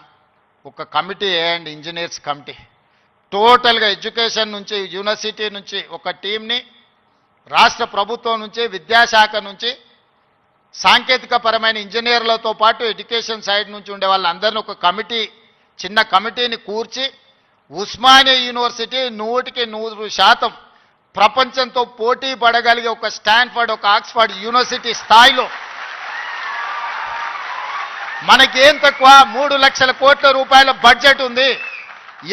ఒక కమిటీ వేయండి, ఇంజనీర్స్ కమిటీ. టోటల్గా ఎడ్యుకేషన్ నుంచి, యూనివర్సిటీ నుంచి ఒక టీంని, రాష్ట్ర ప్రభుత్వం నుంచి, విద్యాశాఖ నుంచి, సాంకేతిక పరమైన ఇంజనీర్లతో పాటు ఎడ్యుకేషన్ సైడ్ నుంచి ఉండే వాళ్ళందరినీ ఒక కమిటీ, చిన్న కమిటీని కూర్చి ఉస్మానియా యూనివర్సిటీ 100% ప్రపంచంతో పోటీ పడగలిగే ఒక స్టాన్ఫర్డ్, ఒక ఆక్స్ఫర్డ్ యూనివర్సిటీ స్థాయిలో మనకేం తక్కువ 3 లక్షల కోట్ల రూపాయల బడ్జెట్ ఉంది.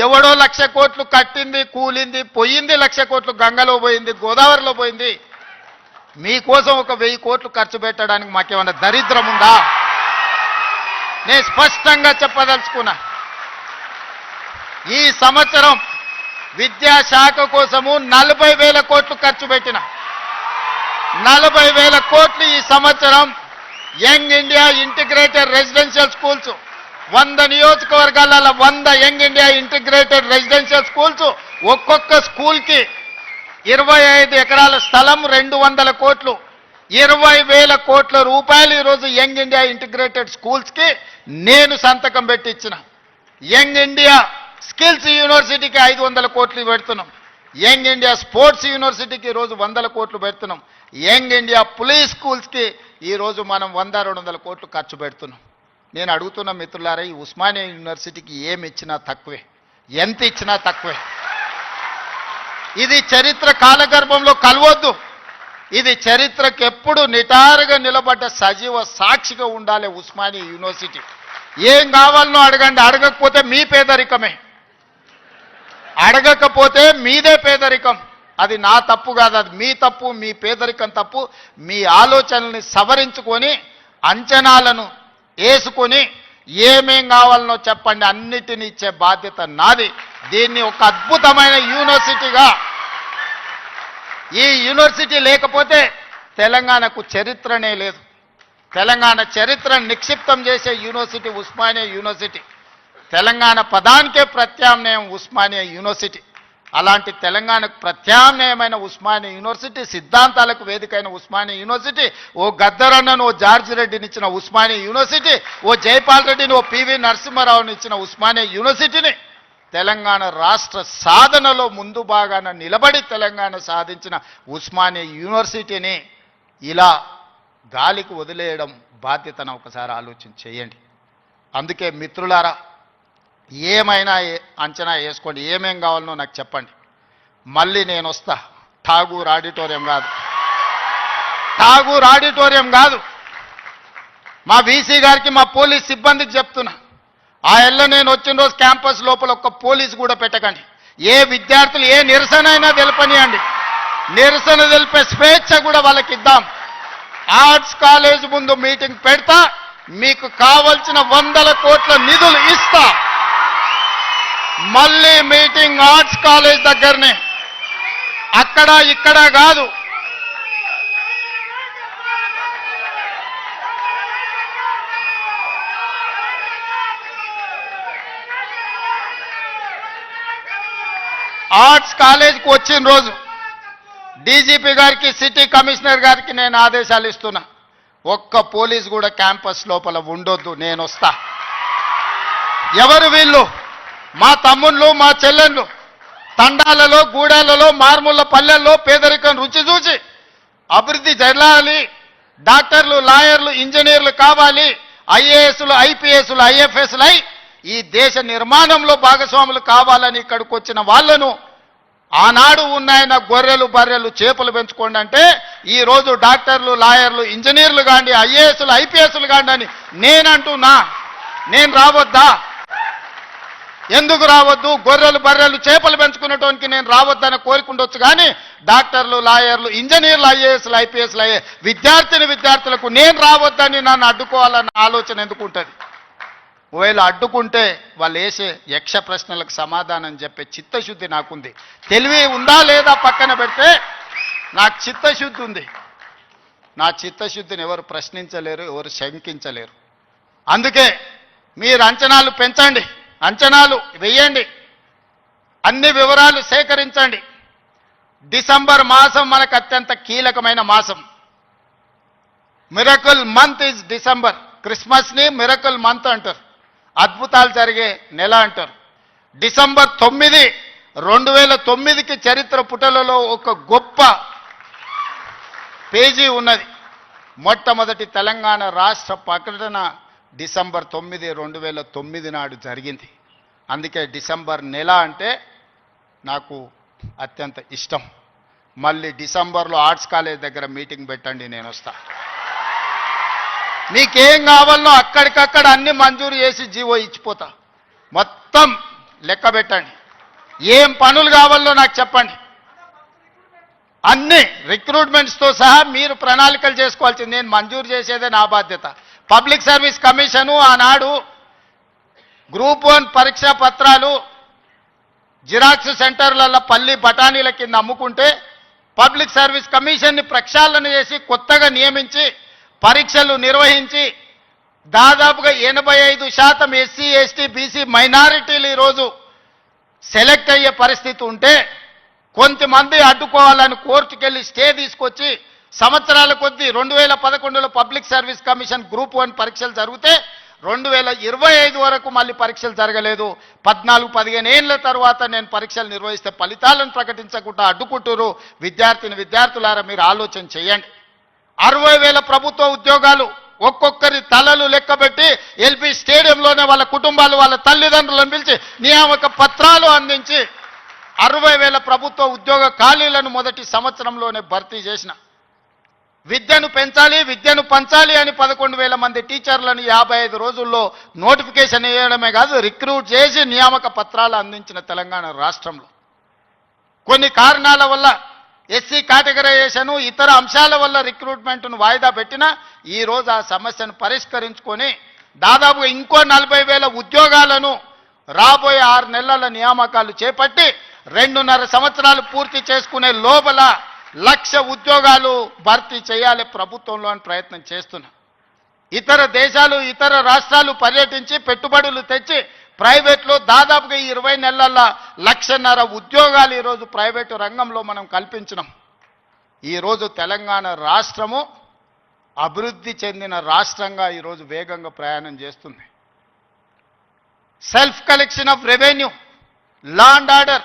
ఎవడో 1,00,000 కోట్లు కట్టింది, కూలింది, పోయింది. 1,00,000 కోట్లు గంగలో పోయింది, గోదావరిలో పోయింది. మీకోసం ఒక 1000 కోట్లు ఖర్చు పెట్టడానికి మాకేమన్నా దరిద్రం ఉందా? నేను స్పష్టంగా చెప్పదలుచుకున్నా. ఈ సంవత్సరం విద్యాశాఖ కోసము 40,000 కోట్లు ఖర్చు పెట్టిన. 40,000 కోట్లు ఈ సంవత్సరం young India integrated residential schools, 100 నియోజకవర్గాల 100 young India integrated residential schools, ఒక్కొక్క స్కూల్కి 25 ఎకరాల స్థలం, 200 కోట్లు, 20,000 కోట్ల రూపాయలు ఈరోజు యంగ్ ఇండియా ఇంటిగ్రేటెడ్ స్కూల్స్కి నేను సంతకం పెట్టి ఇచ్చిన. యంగ్ ఇండియా స్కిల్స్ యూనివర్సిటీకి 500 కోట్లు పెడుతున్నాం. యంగ్ ఇండియా స్పోర్ట్స్ యూనివర్సిటీకి ఈరోజు 100 కోట్లు పెడుతున్నాం. యంగ్ ఇండియా పోలీస్ స్కూల్స్కి ఈరోజు మనం 100-200 కోట్లు ఖర్చు పెడుతున్నాం. నేను అడుగుతున్న మిత్రులారా, ఈ ఉస్మానియా యూనివర్సిటీకి ఏమి ఇచ్చినా తక్కువే, ఎంత ఇచ్చినా తక్కువే. ఇది చరిత్ర కాలగర్భంలో కలవద్దు. ఇది చరిత్రకు ఎప్పుడు నిటారుగా నిలబడ్డ సజీవ సాక్షిగా ఉండాలి ఉస్మానియా యూనివర్సిటీ. ఏం కావాలనో అడగండి, అడగకపోతే మీ పేదరికమే, అడగకపోతే మీదే పేదరికం. అది నా తప్పు కాదు, అది మీ తప్పు, మీ పేదరికం తప్పు. మీ ఆలోచనల్ని సవరించుకొని అంచనాలను వేసుకొని ఏమేం కావాలనో చెప్పండి, అన్నిటిని ఇచ్చే బాధ్యత నాది. దీన్ని ఒక అద్భుతమైన యూనివర్సిటీగా, ఈ యూనివర్సిటీ లేకపోతే తెలంగాణకు చరిత్రనే లేదు. తెలంగాణ చరిత్రను నిక్షిప్తం చేసే యూనివర్సిటీ ఉస్మానియా యూనివర్సిటీ. తెలంగాణ పదానికే ప్రత్యామ్నాయం ఉస్మానియా యూనివర్సిటీ. అలాంటి తెలంగాణకు ప్రత్యామ్నాయమైన ఉస్మానియా యూనివర్సిటీ, సిద్ధాంతాలకు వేదికైన ఉస్మానియా యూనివర్సిటీ, ఓ గద్దరన్నను, ఓ జార్జి రెడ్డిని ఇచ్చిన ఉస్మానియా యూనివర్సిటీ, ఓ జైపాల్ రెడ్డిని, ఓ పివి నరసింహారావుని ఇచ్చిన ఉస్మానియా యూనివర్సిటీని తెలంగాణ రాష్ట్ర సాధనలో ముందు భాగాన నిలబడి తెలంగాణ సాధించిన ఉస్మానియా యూనివర్సిటీని ఇలా గాలికి వదిలేయడం బాధ్యతను ఒకసారి ఆలోచన చేయండి. అందుకే మిత్రులారా, ఏమైనా అంచనా వేసుకోండి, ఏమేం కావాలనో నాకు చెప్పండి. మళ్ళీ నేను వస్తా. ఠాగూర్ ఆడిటోరియం కాదు, ఠాగూర్ ఆడిటోరియం కాదు. మా వీసీ గారికి, మా పోలీస్ సిబ్బందికి చెప్తున్నా, ఆ ఎల్ల నేను వచ్చిన రోజు క్యాంపస్ లోపల ఒక్క పోలీసు కూడా పెట్టకండి. ఏ విద్యార్థులు ఏ నిరసన అయినా తెలపనియండి, నిరసన తెలిపే స్వేచ్ఛ కూడా వాళ్ళకి ఇద్దాం. ఆర్ట్స్ కాలేజ్ ముందు మీటింగ్ పెడతా, మీకు కావలసిన 100 కోట్ల నిధులు ఇస్తా. మళ్ళీ మీటింగ్ ఆర్ట్స్ కాలేజ్ దగ్గరనే, అక్కడ ఇక్కడ కాదు. ఆర్ట్స్ కాలేజ్కి వచ్చిన రోజు డీజీపీ గారికి, సిటీ కమిషనర్ గారికి నేను ఆదేశాలు ఇస్తున్నా, ఒక్క పోలీస్ కూడా క్యాంపస్ లోపల ఉండొద్దు, నేను వస్తా. ఎవరు వీళ్ళు? మా తమ్ముళ్ళు, మా చెల్లెళ్ళు తండాలలో, గూడాలలో, మారుమూల పల్లెల్లో పేదరికం రుచి చూసి అభివృద్ధి జరగాలి, డాక్టర్లు, లాయర్లు, ఇంజనీర్లు కావాలి, ఐఏఎస్లు, ఐపీఎస్లు, ఐఎఫ్ఎస్లు అయి ఈ దేశ నిర్మాణంలో భాగస్వాములు కావాలని ఇక్కడికి వచ్చిన వాళ్ళను ఆనాడు ఉన్నాయన గొర్రెలు, బర్రెలు, చేపలు పెంచుకోండి అంటే ఈరోజు డాక్టర్లు, లాయర్లు, ఇంజనీర్లు కాండి, ఐఏఎస్లు, ఐపీఎస్లు కాండి అని నేనంటున్నా. నేను రావద్దా? ఎందుకు రావద్దు? గొర్రెలు, బర్రెలు, చేపలు పెంచుకునేటోనికి నేను రావద్దని కోరుకుండొచ్చు, కానీ డాక్టర్లు, లాయర్లు, ఇంజనీర్లు, ఐఏఎస్లు, ఐపీఎస్లు అయ్యే విద్యార్థులకు నేను రావద్దని నన్ను అడ్డుకోవాలన్న ఆలోచన ఎందుకు ఉంటుంది? ఒకవేళ అడ్డుకుంటే వాళ్ళు వేసే యక్ష ప్రశ్నలకు సమాధానం చెప్పే చిత్తశుద్ధి నాకుంది. తెలివి ఉందా లేదా పక్కన పెడితే నాకు చిత్తశుద్ధి ఉంది. నా చిత్తశుద్ధిని ఎవరు ప్రశ్నించలేరు, ఎవరు శంకించలేరు. అందుకే మీరు అంచనాలు పెంచండి, అంచనాలు వేయండి, అన్ని వివరాలు సేకరించండి. డిసెంబర్ మాసం మనకు అత్యంత కీలకమైన మాసం. Miracle month is December. క్రిస్మస్ని మిరకల్ మంత్ అంటారు, అద్భుతాలు జరిగే నెల అంటారు. డిసెంబర్ 9, 2009కి చరిత్ర పుటలలో ఒక గొప్ప పేజీ ఉన్నది. మొట్టమొదటి తెలంగాణ రాష్ట్ర ప్రకటన డిసెంబర్ 9, 2009 నాడు జరిగింది. అందుకే డిసెంబర్ నెల అంటే నాకు అత్యంత ఇష్టం. మళ్ళీ డిసెంబర్లో ఆర్ట్స్ కాలేజ్ దగ్గర మీటింగ్ పెట్టండి, నేను వస్తా. మీకేం కావాలనో అక్కడికక్కడ అన్ని మంజూరు చేసి జీవో ఇచ్చిపోతా. మొత్తం లెక్క పెట్టండి, ఏం పనులు కావాలో నాకు చెప్పండి. అన్ని రిక్రూట్మెంట్స్తో సహా మీరు ప్రణాళికలు చేసుకోవాల్సింది. నేను మంజూరు చేసేదే నా బాధ్యత. పబ్లిక్ సర్వీస్ కమిషను ఆనాడు గ్రూప్ 1 పరీక్షా పత్రాలు జిరాక్స్ సెంటర్లలో పల్లి బఠానీల కింద అమ్ముకుంటే పబ్లిక్ సర్వీస్ కమిషన్ని ప్రక్షాళన చేసి కొత్తగా నియమించి పరీక్షలు నిర్వహించి దాదాపుగా 85% ఎస్సీ, ఎస్టీ, బీసీ మైనారిటీలు ఈరోజు సెలెక్ట్ అయ్యే పరిస్థితి ఉంటే కొంతమంది అడ్డుకోవాలని కోర్టుకెళ్ళి స్టే తీసుకొచ్చి సంవత్సరాల కొద్దీ 2011లో పబ్లిక్ సర్వీస్ కమిషన్ గ్రూప్ 1 పరీక్షలు జరిగితే 2025 వరకు మళ్ళీ పరీక్షలు జరగలేదు. 14-15 ఏళ్ల తర్వాత నేను పరీక్షలు నిర్వహిస్తే ఫలితాలను ప్రకటించకుండా అడ్డుకుంటున్నారు. విద్యార్థులారా మీరు ఆలోచన చేయండి. 60,000 ప్రభుత్వ ఉద్యోగాలు ఒక్కొక్కరి తలలు లెక్కబెట్టి ఎల్బీ స్టేడియంలోనే వాళ్ళ కుటుంబాలు వాళ్ళ తల్లిదండ్రులను పిలిచి నియామక పత్రాలు అందించి 60,000 ప్రభుత్వ ఉద్యోగ ఖాళీలను మొదటి సంవత్సరంలోనే భర్తీ చేసిన. విద్యను పెంచాలి, విద్యను పంచాలి అని 11,000 మంది టీచర్లను 55 రోజుల్లో నోటిఫికేషన్ ఇవ్వడమే కాదు, రిక్రూట్ చేసి నియామక పత్రాలు అందించిన తెలంగాణ రాష్ట్రంలో. కొన్ని కారణాల వల్ల ఎస్సీ కేటగరైజేషన్ ఇతర అంశాల వల్ల రిక్రూట్మెంట్ను వాయిదా పెట్టినా ఈరోజు ఆ సమస్యను పరిష్కరించుకొని దాదాపుగా ఇంకో 40,000 ఉద్యోగాలను రాబోయే 6 నెలల నియామకాలు చేపట్టి 2.5 సంవత్సరాలు పూర్తి చేసుకునే లోపల 1,00,000 ఉద్యోగాలు భర్తీ చేయాలి ప్రభుత్వంలో అని ప్రయత్నం చేస్తున్నా. ఇతర దేశాలు ఇతర రాష్ట్రాలు పర్యటించి పెట్టుబడులు తెచ్చి ప్రైవేట్లో దాదాపుగా 20 నెలల్లో 1,50,000 ఉద్యోగాలు ఈరోజు ప్రైవేటు రంగంలో మనం కల్పించినాం. ఈరోజు తెలంగాణ రాష్ట్రము అభివృద్ధి చెందిన రాష్ట్రంగా ఈరోజు వేగంగా ప్రయాణం చేస్తుంది. Self collection of revenue, law and order,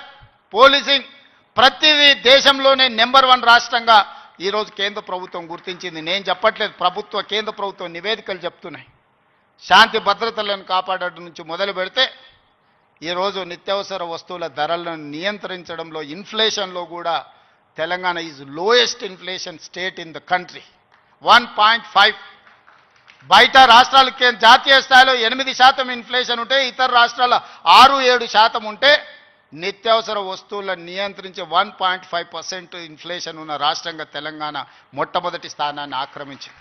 policing ప్రతిదీ దేశంలోనే నెంబర్ 1 రాష్ట్రంగా ఈరోజు కేంద్ర ప్రభుత్వం గుర్తించింది. నేను చెప్పట్లేదు, కేంద్ర ప్రభుత్వం నివేదికలు చెప్తున్నాయి. శాంతి భద్రతలను కాపాడడం నుంచి మొదలు పెడితే ఈరోజు నిత్యావసర వస్తువుల ధరలను నియంత్రించడంలో ఇన్ఫ్లేషన్లో కూడా Telangana is lowest inflation state in the country. 1.5. బయట రాష్ట్రాలకి జాతీయ స్థాయిలో 8% ఇన్ఫ్లేషన్ ఉంటే ఇతర రాష్ట్రాల 6-7% ఉంటే నిత్యావసర వస్తువులను నియంత్రించే 1.5% ఇన్ఫ్లేషన్ ఉన్న రాష్ట్రంగా తెలంగాణ మొట్టమొదటి స్థానాన్ని ఆక్రమించింది.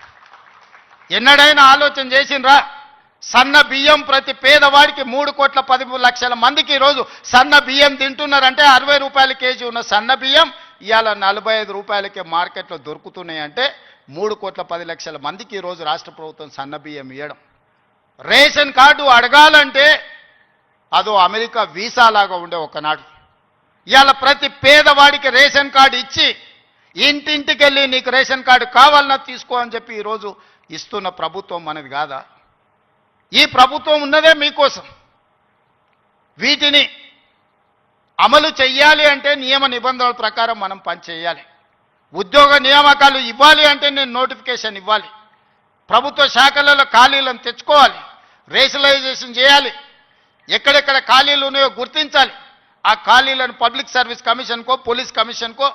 ఎన్నడైనా ఆలోచన చేసిండ్రా? సన్న బియ్యం ప్రతి పేదవాడికి 3,10,00,000 మందికి ఈరోజు సన్న బియ్యం తింటున్నారంటే 60 రూపాయల కేజీ ఉన్న సన్న బియ్యం ఇవాళ 45 రూపాయలకే మార్కెట్లో దొరుకుతున్నాయి. అంటే 3,10,00,000 మందికి ఈరోజు రాష్ట్ర ప్రభుత్వం సన్న బియ్యం ఇవ్వడం. రేషన్ కార్డు అడగాలంటే అదో అమెరికా వీసా లాగా ఉండే ఒకనాడు. ఇవాళ ప్రతి పేదవాడికి రేషన్ కార్డు ఇచ్చి ఇంటింటికి వెళ్ళి నీకు రేషన్ కార్డు కావాలన్నా తీసుకో అని చెప్పి ఈరోజు ఇస్తున్న ప్రభుత్వం మనది కాదా? ఈ ప్రభుత్వం ఉన్నదే మీకోసం. వీటిని అమలు చెయ్యాలి అంటే నియమ నిబంధనల ప్రకారం మనం పనిచేయాలి. ఉద్యోగ నియామకాలు ఇవ్వాలి అంటే నేను నోటిఫికేషన్ ఇవ్వాలి. ప్రభుత్వ శాఖలలో ఖాళీలను తెచ్చుకోవాలి, రేషనలైజేషన్ చేయాలి, ఎక్కడెక్కడ ఖాళీలు ఉన్నాయో గుర్తించాలి. ఆ ఖాళీలను పబ్లిక్ సర్వీస్ కమిషన్కో, పోలీస్ కమిషన్కో,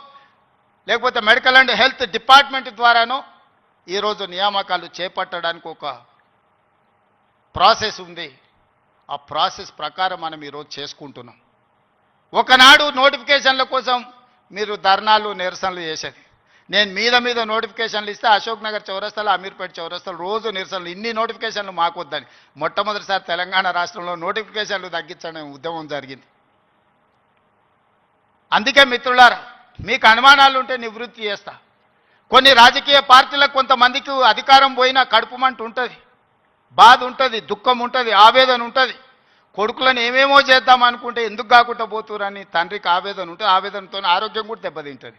లేకపోతే మెడికల్ అండ్ హెల్త్ డిపార్ట్మెంట్ ద్వారానో ఈరోజు నియామకాలు చేపట్టడానికి ఒక ప్రాసెస్ ఉంది. ఆ ప్రాసెస్ ప్రకారం మనం ఈరోజు చేసుకుంటున్నాం. ఒకనాడు నోటిఫికేషన్ల కోసం మీరు ధర్నాలు నిరసనలు చేసేది. నేను మీద నోటిఫికేషన్లు ఇస్తే అశోక్ నగర్ చౌరస్తాలో, అమీర్పేట చౌరస్తాలో రోజు నిరసనలు. ఇన్ని నోటిఫికేషన్లు మాకు వద్దని మొట్టమొదటిసారి తెలంగాణ రాష్ట్రంలో నోటిఫికేషన్లు తగ్గించడం ఉద్యమం జరిగింది. అందుకే మిత్రులారా, మీకు అనుమానాలు ఉంటే నివృత్తి చేస్తా. కొన్ని రాజకీయ పార్టీలకు కొంతమందికి అధికారం పోయినా కడుపుమంట ఉంటుంది, బాధ ఉంటుంది, దుఃఖం ఉంటుంది, ఆవేదన ఉంటుంది. కొడుకులను ఏమేమో చేద్దాం అనుకుంటే ఎందుకు కాకుండా పోతురని తండ్రికి ఆవేదన ఉంటుంది. ఆవేదనతో ఆరోగ్యం కూడా దెబ్బతింటుంది.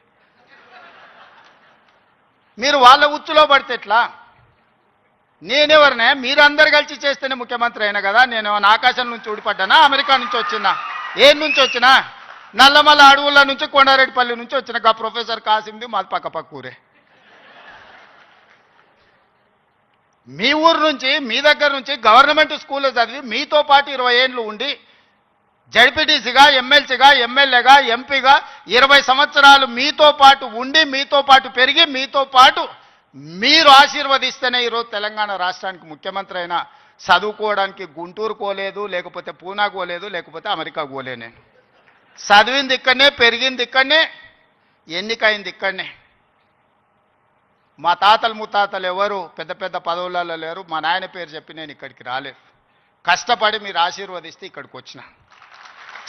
మీరు వాళ్ళ ఉచ్చులో పడితే ఎట్లా? నేనెవరినే? మీరందరు కలిసి చేస్తేనే ముఖ్యమంత్రి అయినా కదా. నేను ఆకాశం నుంచి ఊడిపడ్డానా? అమెరికా నుంచి వచ్చినా? ఏం నుంచి వచ్చినా? నల్లమల్ల అడవుల నుంచి, కొండారెడ్డిపల్లి నుంచి వచ్చిన గా ప్రొఫెసర్ కాసింది మాది పక్క ఊరే. మీ ఊరు నుంచి, మీ దగ్గర నుంచి గవర్నమెంట్ స్కూల్లో చదివి మీతో పాటు 20 ఏళ్ళు ఉండి జడ్పీటీసీగా, ఎమ్మెల్సీగా, ఎమ్మెల్యేగా, ఎంపీగా 20 సంవత్సరాలు మీతో పాటు ఉండి, మీతో పాటు పెరిగి, మీతో పాటు మీరు ఆశీర్వదిస్తేనే ఈరోజు తెలంగాణ రాష్ట్రానికి ముఖ్యమంత్రి అయినా. చదువుకోవడానికి గుంటూరు పోలేదు, లేకపోతే పూనా పోలేదు, లేకపోతే అమెరికా పోలే. నేను చదివింది ఇక్కడనే, పెరిగింది ఇక్కడనే, ఎన్నికైంది ఇక్కడనే. మా తాతలు ముత్తాతలు ఎవరు పెద్ద పెద్ద పదవులలో లేరు. మా నాయన పేరు చెప్పి నేను ఇక్కడికి రాలేదు. కష్టపడి మీరు ఆశీర్వదిస్తే ఇక్కడికి వచ్చిన.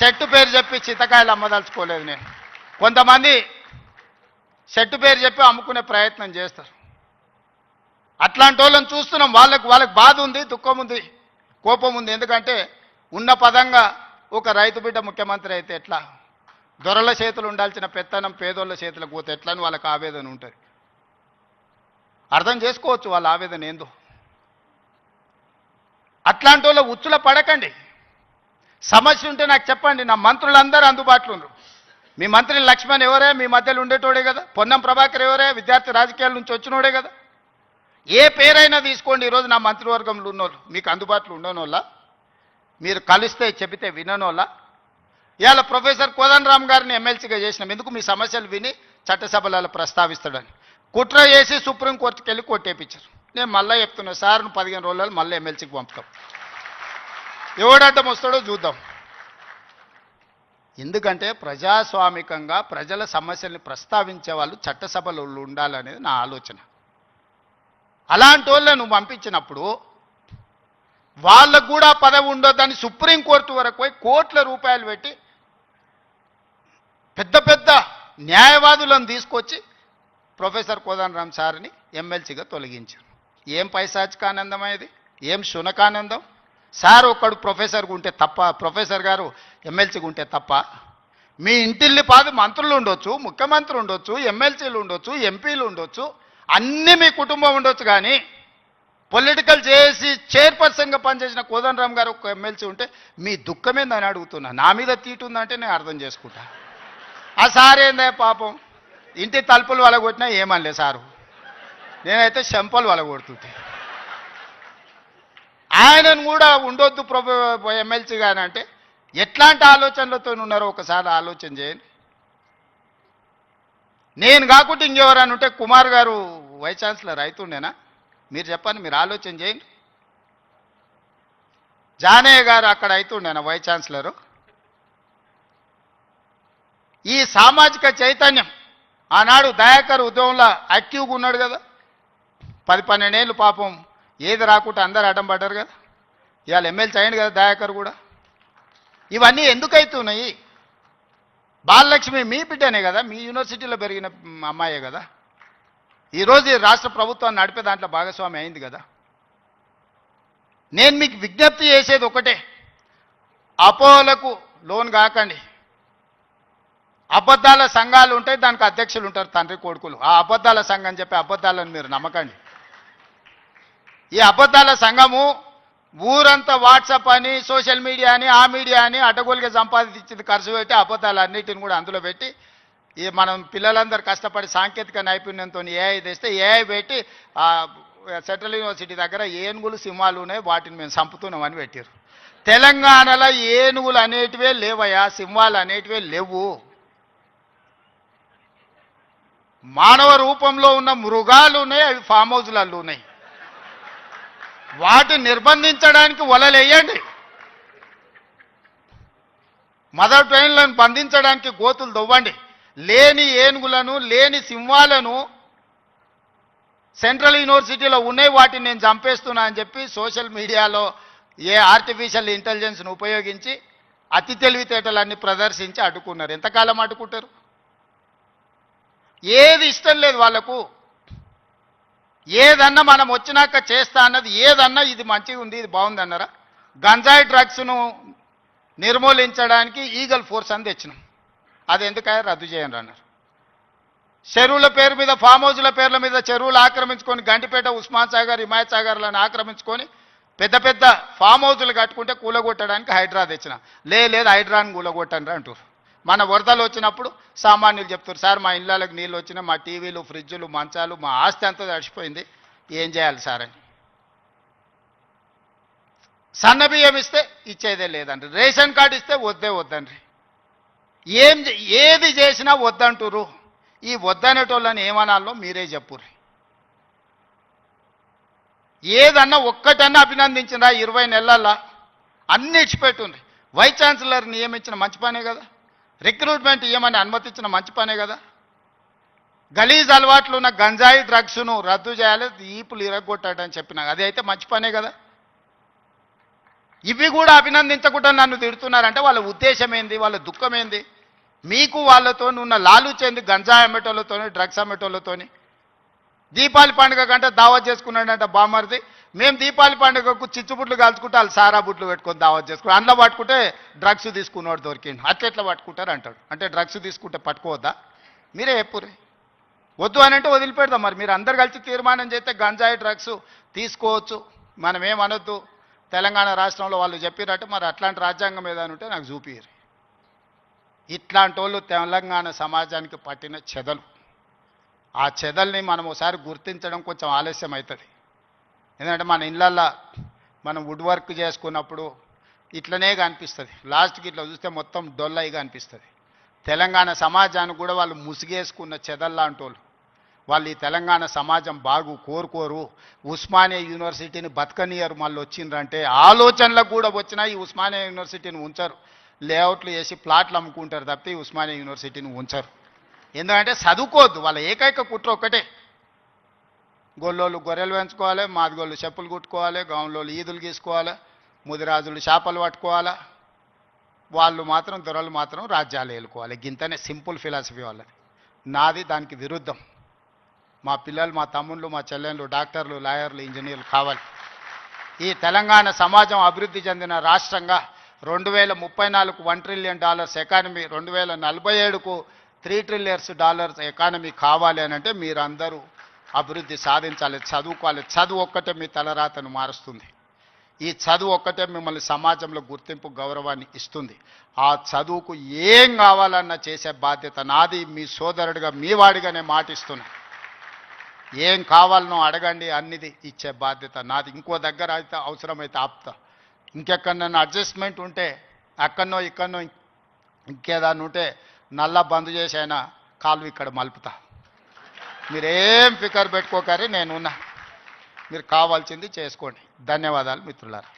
చెట్టు పేరు చెప్పి చింతకాయలు అమ్మదలుచుకోలేదు నేను. కొంతమంది చెట్టు పేరు చెప్పి అమ్ముకునే ప్రయత్నం చేస్తారు. అట్లాంటి వాళ్ళని చూస్తున్నాం. వాళ్ళకి బాధ ఉంది, దుఃఖం ఉంది, కోపం ఉంది. ఎందుకంటే ఉన్న పదంగా ఒక రైతు బిడ్డ ముఖ్యమంత్రి అయితే ఎట్లా, దొరల చేతులు ఉండాల్సిన పెత్తనం పేదోళ్ళ చేతులకు పోతే ఎట్లా అని వాళ్ళకి ఆవేదన ఉంటుంది. అర్థం చేసుకోవచ్చు వాళ్ళ ఆవేదన ఏందో. అట్లాంటి వాళ్ళ ఉచ్చుల పడకండి. సమస్య ఉంటే నాకు చెప్పండి. నా మంత్రులందరూ అందుబాటులో ఉన్నారు. మీ మంత్రి లక్ష్మణ్ ఎవరే? మీ మధ్యలో ఉండేటోడే కదా. పొన్నం ప్రభాకర్ ఎవరే? విద్యార్థి రాజకీయాల నుంచి వచ్చినోడే కదా. ఏ పేరైనా తీసుకోండి. ఈరోజు నా మంత్రివర్గంలో ఉన్నోళ్ళు మీకు అందుబాటులో ఉండనోళ్ళ, మీరు కలిస్తే చెబితే విననోళ్ళ. ఇవాళ ప్రొఫెసర్ కోదండరామ్ గారిని ఎమ్మెల్సీగా చేసినాం. ఎందుకు? మీ సమస్యలు విని చట్టసభలలో ప్రస్తావిస్తాడని. కుట్ర చేసి సుప్రీంకోర్టుకి వెళ్ళి కొట్టేపించారు. నేను మళ్ళీ చెప్తున్నా సార్, 15 రోజులలో మళ్ళీ ఎమ్మెల్సీకి పంపుతాం. ఎవడడ్డం వస్తాడో చూద్దాం. ఎందుకంటే ప్రజాస్వామికంగా ప్రజల సమస్యల్ని ప్రస్తావించే వాళ్ళు చట్టసభలో ఉండాలనేది నా ఆలోచన. అలాంటి వాళ్ళను పంపించినప్పుడు వాళ్ళకు కూడా పదవి ఉండొద్దని సుప్రీంకోర్టు వరకు పోయి కోట్ల రూపాయలు పెట్టి పెద్ద పెద్ద న్యాయవాదులను తీసుకొచ్చి ప్రొఫెసర్ కోదండరామ్ సార్ని ఎమ్మెల్సీగా తొలగించారు. ఏం పైశాచికానందం ఇది? ఏం శునకానందం? సార్ ఒక్కడు ప్రొఫెసర్గా ఉంటే తప్ప, ప్రొఫెసర్ గారు ఎమ్మెల్సీగా ఉంటే తప్ప? మీ ఇంటిల్లి పాది మంత్రులు ఉండొచ్చు, ముఖ్యమంత్రి ఉండొచ్చు, ఎమ్మెల్సీలు ఉండొచ్చు, ఎంపీలు ఉండొచ్చు, అన్నీ మీ కుటుంబం ఉండొచ్చు. కానీ పొలిటికల్ చేసి చైర్పర్సన్గా పనిచేసిన కోదండరామ్ గారు ఒక ఎమ్మెల్సీ ఉంటే మీ దుఃఖమేందని అడుగుతున్నా. నా మీద తీటుందంటే నేను అర్థం చేసుకుంటా. ఆ సార్ ఏందే పాపం, ఇంటి తలుపులు వలగొట్టినా ఏమనలే సారు. నేనైతే చెంపలు వలగొడుతుంటే ఆయనను కూడా ఉండొద్దు ఎమ్మెల్సీ గాని అంటే ఎట్లాంటి ఆలోచనలతో ఉన్నారో ఒకసారి ఆలోచన చేయండి. నేను కాకుండా ఇంకెవరైనా ఉంటే కుమార్ గారు వైస్ ఛాన్సలర్ అవుతుండేనా? మీరు చెప్పండి, మీరు ఆలోచన చేయండి. జానయ్య గారు అక్కడ అవుతుండేనా వైస్ ఛాన్సలరు? ఈ సామాజిక చైతన్యం ఆనాడు దయాకర్ ఉద్యమంలో యాక్టివ్గా ఉన్నాడు కదా. 10-12 ఏళ్ళు పాపం ఏది రాకుండా అందరు అడ్డం పడ్డారు కదా. ఇవాళ ఎమ్మెల్సీ అయ్యింది కదా దయాకర్ కూడా. ఇవన్నీ ఎందుకు అవుతున్నాయి? బాలలక్ష్మి మీ బిడ్డనే కదా, మీ యూనివర్సిటీలో పెరిగిన అమ్మాయే కదా. ఈరోజు ఈ రాష్ట్ర ప్రభుత్వాన్ని నడిపే దాంట్లో భాగస్వామి అయింది కదా. నేను మీకు విజ్ఞప్తి చేసేది ఒకటే, అపోహలకు లోన్ కాకండి. అబద్ధాల సంఘాలు ఉంటాయి, దానికి అధ్యక్షులు ఉంటారు, తండ్రి కొడుకులు. ఆ అబద్ధాల సంఘం అని చెప్పి అబద్ధాలను మీరు నమ్మకండి. ఈ అబద్ధాల సంఘము ఊరంతా వాట్సాప్ అని, సోషల్ మీడియా అని, ఆ మీడియా అని అడ్డగోలుగా సంపాదించింది ఖర్చు పెట్టి అబద్ధాలన్నిటిని కూడా అందులో పెట్టి ఈ మనం పిల్లలందరూ కష్టపడి సాంకేతిక నైపుణ్యంతో ఏఐ తెస్తే ఏఐ పెట్టి సెంట్రల్ యూనివర్సిటీ దగ్గర ఏనుగులు సింహాలు ఉన్నాయి, వాటిని మేము చంపుతున్నామని పెట్టారు. తెలంగాణలో ఏనుగులు అనేటివే లేవయా, సింహాలు అనేటివే లేవు. మానవ రూపంలో ఉన్న మృగాలు ఉన్నాయి, అవి ఫామ్ హౌస్లలో ఉన్నాయి. వాటిని నిర్బంధించడానికి వలలేయండి. మదర్ ట్రైన్లను బంధించడానికి గోతులు దొవ్వండి. లేని ఏనుగులను, లేని సింహాలను సెంట్రల్ యూనివర్సిటీలో ఉన్నాయి, వాటిని నేను చంపేస్తున్నా అని చెప్పి సోషల్ మీడియాలో ఆర్టిఫిషియల్ ఇంటెలిజెన్స్ను ఉపయోగించి అతి తెలివితేటలన్నీ ప్రదర్శించి అడ్డుకున్నారు. ఎంతకాలం అడ్డుకుంటారు? ఏది ఇష్టం లేదు వాళ్ళకు. ఏదన్నా మనం వచ్చినాక చేస్తా అన్నది ఏదన్నా ఇది మంచిగా ఉంది, ఇది బాగుంది అన్నారా? గంజాయి డ్రగ్స్ను నిర్మూలించడానికి ఈగల్ ఫోర్స్ అని తెచ్చినాం. అది ఎందుకయ్యా రద్దు చేయండి అన్నారు. చెరువుల పేరు మీద, ఫామ్ హౌస్ల పేర్ల మీద చెరువులు ఆక్రమించుకొని గంటిపేట, ఉస్మాన్ సాగర్, హిమాయత్ సాగర్లను ఆక్రమించుకొని పెద్ద పెద్ద ఫామ్ హౌస్లు కట్టుకుంటే కూలగొట్టడానికి హైడ్రా తెచ్చిన. లేదు హైడ్రాని కూలగొట్టండి అంటారు. మన వరదలు వచ్చినప్పుడు సామాన్యులు చెప్తారు, సార్ మా ఇళ్ళకి నీళ్ళు వచ్చినాయి, మా టీవీలు, ఫ్రిడ్జులు, మంచాలు, మా ఆస్తి అంతా తడిచిపోయింది, ఏం చేయాలి సార్ అని. సన్న బియ్యం ఇస్తే ఇచ్చేదే లేదండి, రేషన్ కార్డు ఇస్తే వద్దండి. ఏది చేసినా వద్దంటురు. ఈ వద్దనేటోళ్ళని ఏమనాలో మీరే చెప్పుర్రి. ఏదన్నా ఒక్కటన్నా అభినందించినా 20 నెలల్లో అన్ని ఇచ్చిపెట్టుండ్రి. వైస్ ఛాన్సలర్ నియమించిన మంచి పనే కదా, రిక్రూట్మెంట్ ఇవ్వమని అనుమతించిన మంచి పనే కదా. గలీజ్ అలవాట్లు ఉన్న గంజాయి డ్రగ్స్ను రద్దు చేయాలి, ఈపులు ఇరగొట్టాడని చెప్పిన అది అయితే మంచి పనే కదా. ఇవి కూడా అభినందించకుండా నన్ను తిడుతున్నారంటే వాళ్ళ ఉద్దేశం ఏంది, వాళ్ళ దుఃఖం ఏంది? మీకు వాళ్ళతో ఉన్న లాలుచేంది? గంజాయి అమ్మేటోళ్ళతోని, డ్రగ్స్ అమ్మేటోళ్ళతోని. దీపావళి పండుగ కంటే దావత్ చేసుకున్నాడంట బామ్మర్ది. మేము దీపావళి పండుగకు చిచ్చుబుట్లు కాల్చుకుంటే వాళ్ళు సారా బుట్లు పెట్టుకొని దావత్ చేసుకున్నాం. అందులో పట్టుకుంటే డ్రగ్స్ తీసుకున్నాడు దొరికిండు. అట్లెట్లా పట్టుకుంటారు అంటాడు. అంటే డ్రగ్స్ తీసుకుంటే పట్టుకోవద్దా? మీరే చెప్పుర్రి. వద్దు అని అంటే వదిలిపెడదాం. మరి మీరు అందరు కలిసి తీర్మానం చేస్తే గంజాయి డ్రగ్స్ తీసుకోవచ్చు, మనం ఏమనొద్దు. తెలంగాణ రాష్ట్రంలో వాళ్ళు చెప్పినట్టు మరి అట్లాంటి రాజ్యాంగం ఏదైనా ఉంటే నాకు చూపిరు. ఇట్లాంటి వాళ్ళు తెలంగాణ సమాజానికి పట్టిన చెదలు. ఆ చెదల్ని మనం ఒకసారి గుర్తించడం కొంచెం ఆలస్యం అవుతుంది. ఎందుకంటే మన ఇళ్ళల్లో మనం వుడ్ వర్క్ చేసుకున్నప్పుడు ఇట్లనే కనిపిస్తుంది. లాస్ట్కి ఇట్లా చూస్తే మొత్తం డొల్లయిగా అనిపిస్తుంది. తెలంగాణ సమాజానికి కూడా వాళ్ళు ముసిగేసుకున్న చెదల్లాంటి వాళ్ళు. వాళ్ళు ఈ తెలంగాణ సమాజం కోరుకోరు. ఉస్మానియా యూనివర్సిటీని బతకనియరు. మళ్ళీ వచ్చిండ్రంటే ఆలోచనలకు కూడా వచ్చినా ఈ ఉస్మానియా యూనివర్సిటీని ఉంచరు. లేఅవుట్లు వేసి ప్లాట్లు అమ్ముకుంటారు తప్పితే ఈ ఉస్మానియా యూనివర్సిటీని ఉంచరు. ఎందుకంటే చదువుకోవద్దు. వాళ్ళ ఏకైక కుట్ర ఒక్కటే, గొల్లోళ్ళు గొర్రెలు పెంచుకోవాలి, మాదిగోళ్ళు చెప్పులు కుట్టుకోవాలి, గౌన్లోళ్ళు ఈదులు గీసుకోవాలి, ముదిరాజులు చేపలు పట్టుకోవాలా, వాళ్ళు మాత్రం దొరలు మాత్రం రాజ్యాలు ఏలుకోవాలి. గింతనే సింపుల్ ఫిలాసఫీ వాళ్ళది. నాది దానికి విరుద్ధం. మా పిల్లలు, మా తమ్ముళ్ళు, మా చెల్లెళ్ళు డాక్టర్లు, లాయర్లు, ఇంజనీర్లు కావాలి. ఈ తెలంగాణ సమాజం అభివృద్ధి చెందిన రాష్ట్రంగా 2034కు $1 ట్రిలియన్ ఎకానమీ, 2047కు $3 ట్రిలియన్స్ ఎకానమీ కావాలి అని అంటే మీరందరూ అభివృద్ధి సాధించాలి, చదువుకోవాలి. చదువు ఒక్కటే మీ తలరాతను మారుస్తుంది. ఈ చదువు ఒక్కటే మిమ్మల్ని సమాజంలో గుర్తింపు, గౌరవాన్ని ఇస్తుంది. ఆ చదువుకు ఏం కావాలన్నా చేసే బాధ్యత నాది. మీ సోదరుడిగా, మీ వాడిగా నేను మాటిస్తున్నా. ఏం కావాలనో అడగండి, అన్నిది ఇచ్చే బాధ్యత నాది. ఇంకో దగ్గర అయితే అవసరమైతే ఆపుతా. ఇంకెక్కడన్నా అడ్జస్ట్మెంట్ ఉంటే అక్కడనో ఇక్కడనో ఇంకేదాన్ని ఉంటే నల్లా బంద్ చేసి అయినా కాలు ఇక్కడ మలుపుతా. మీరేం ఫికర్ పెట్టుకోకరి, నేనున్నా. మీరు కావాల్సింది చేసుకోండి. ధన్యవాదాలు మిత్రులారా.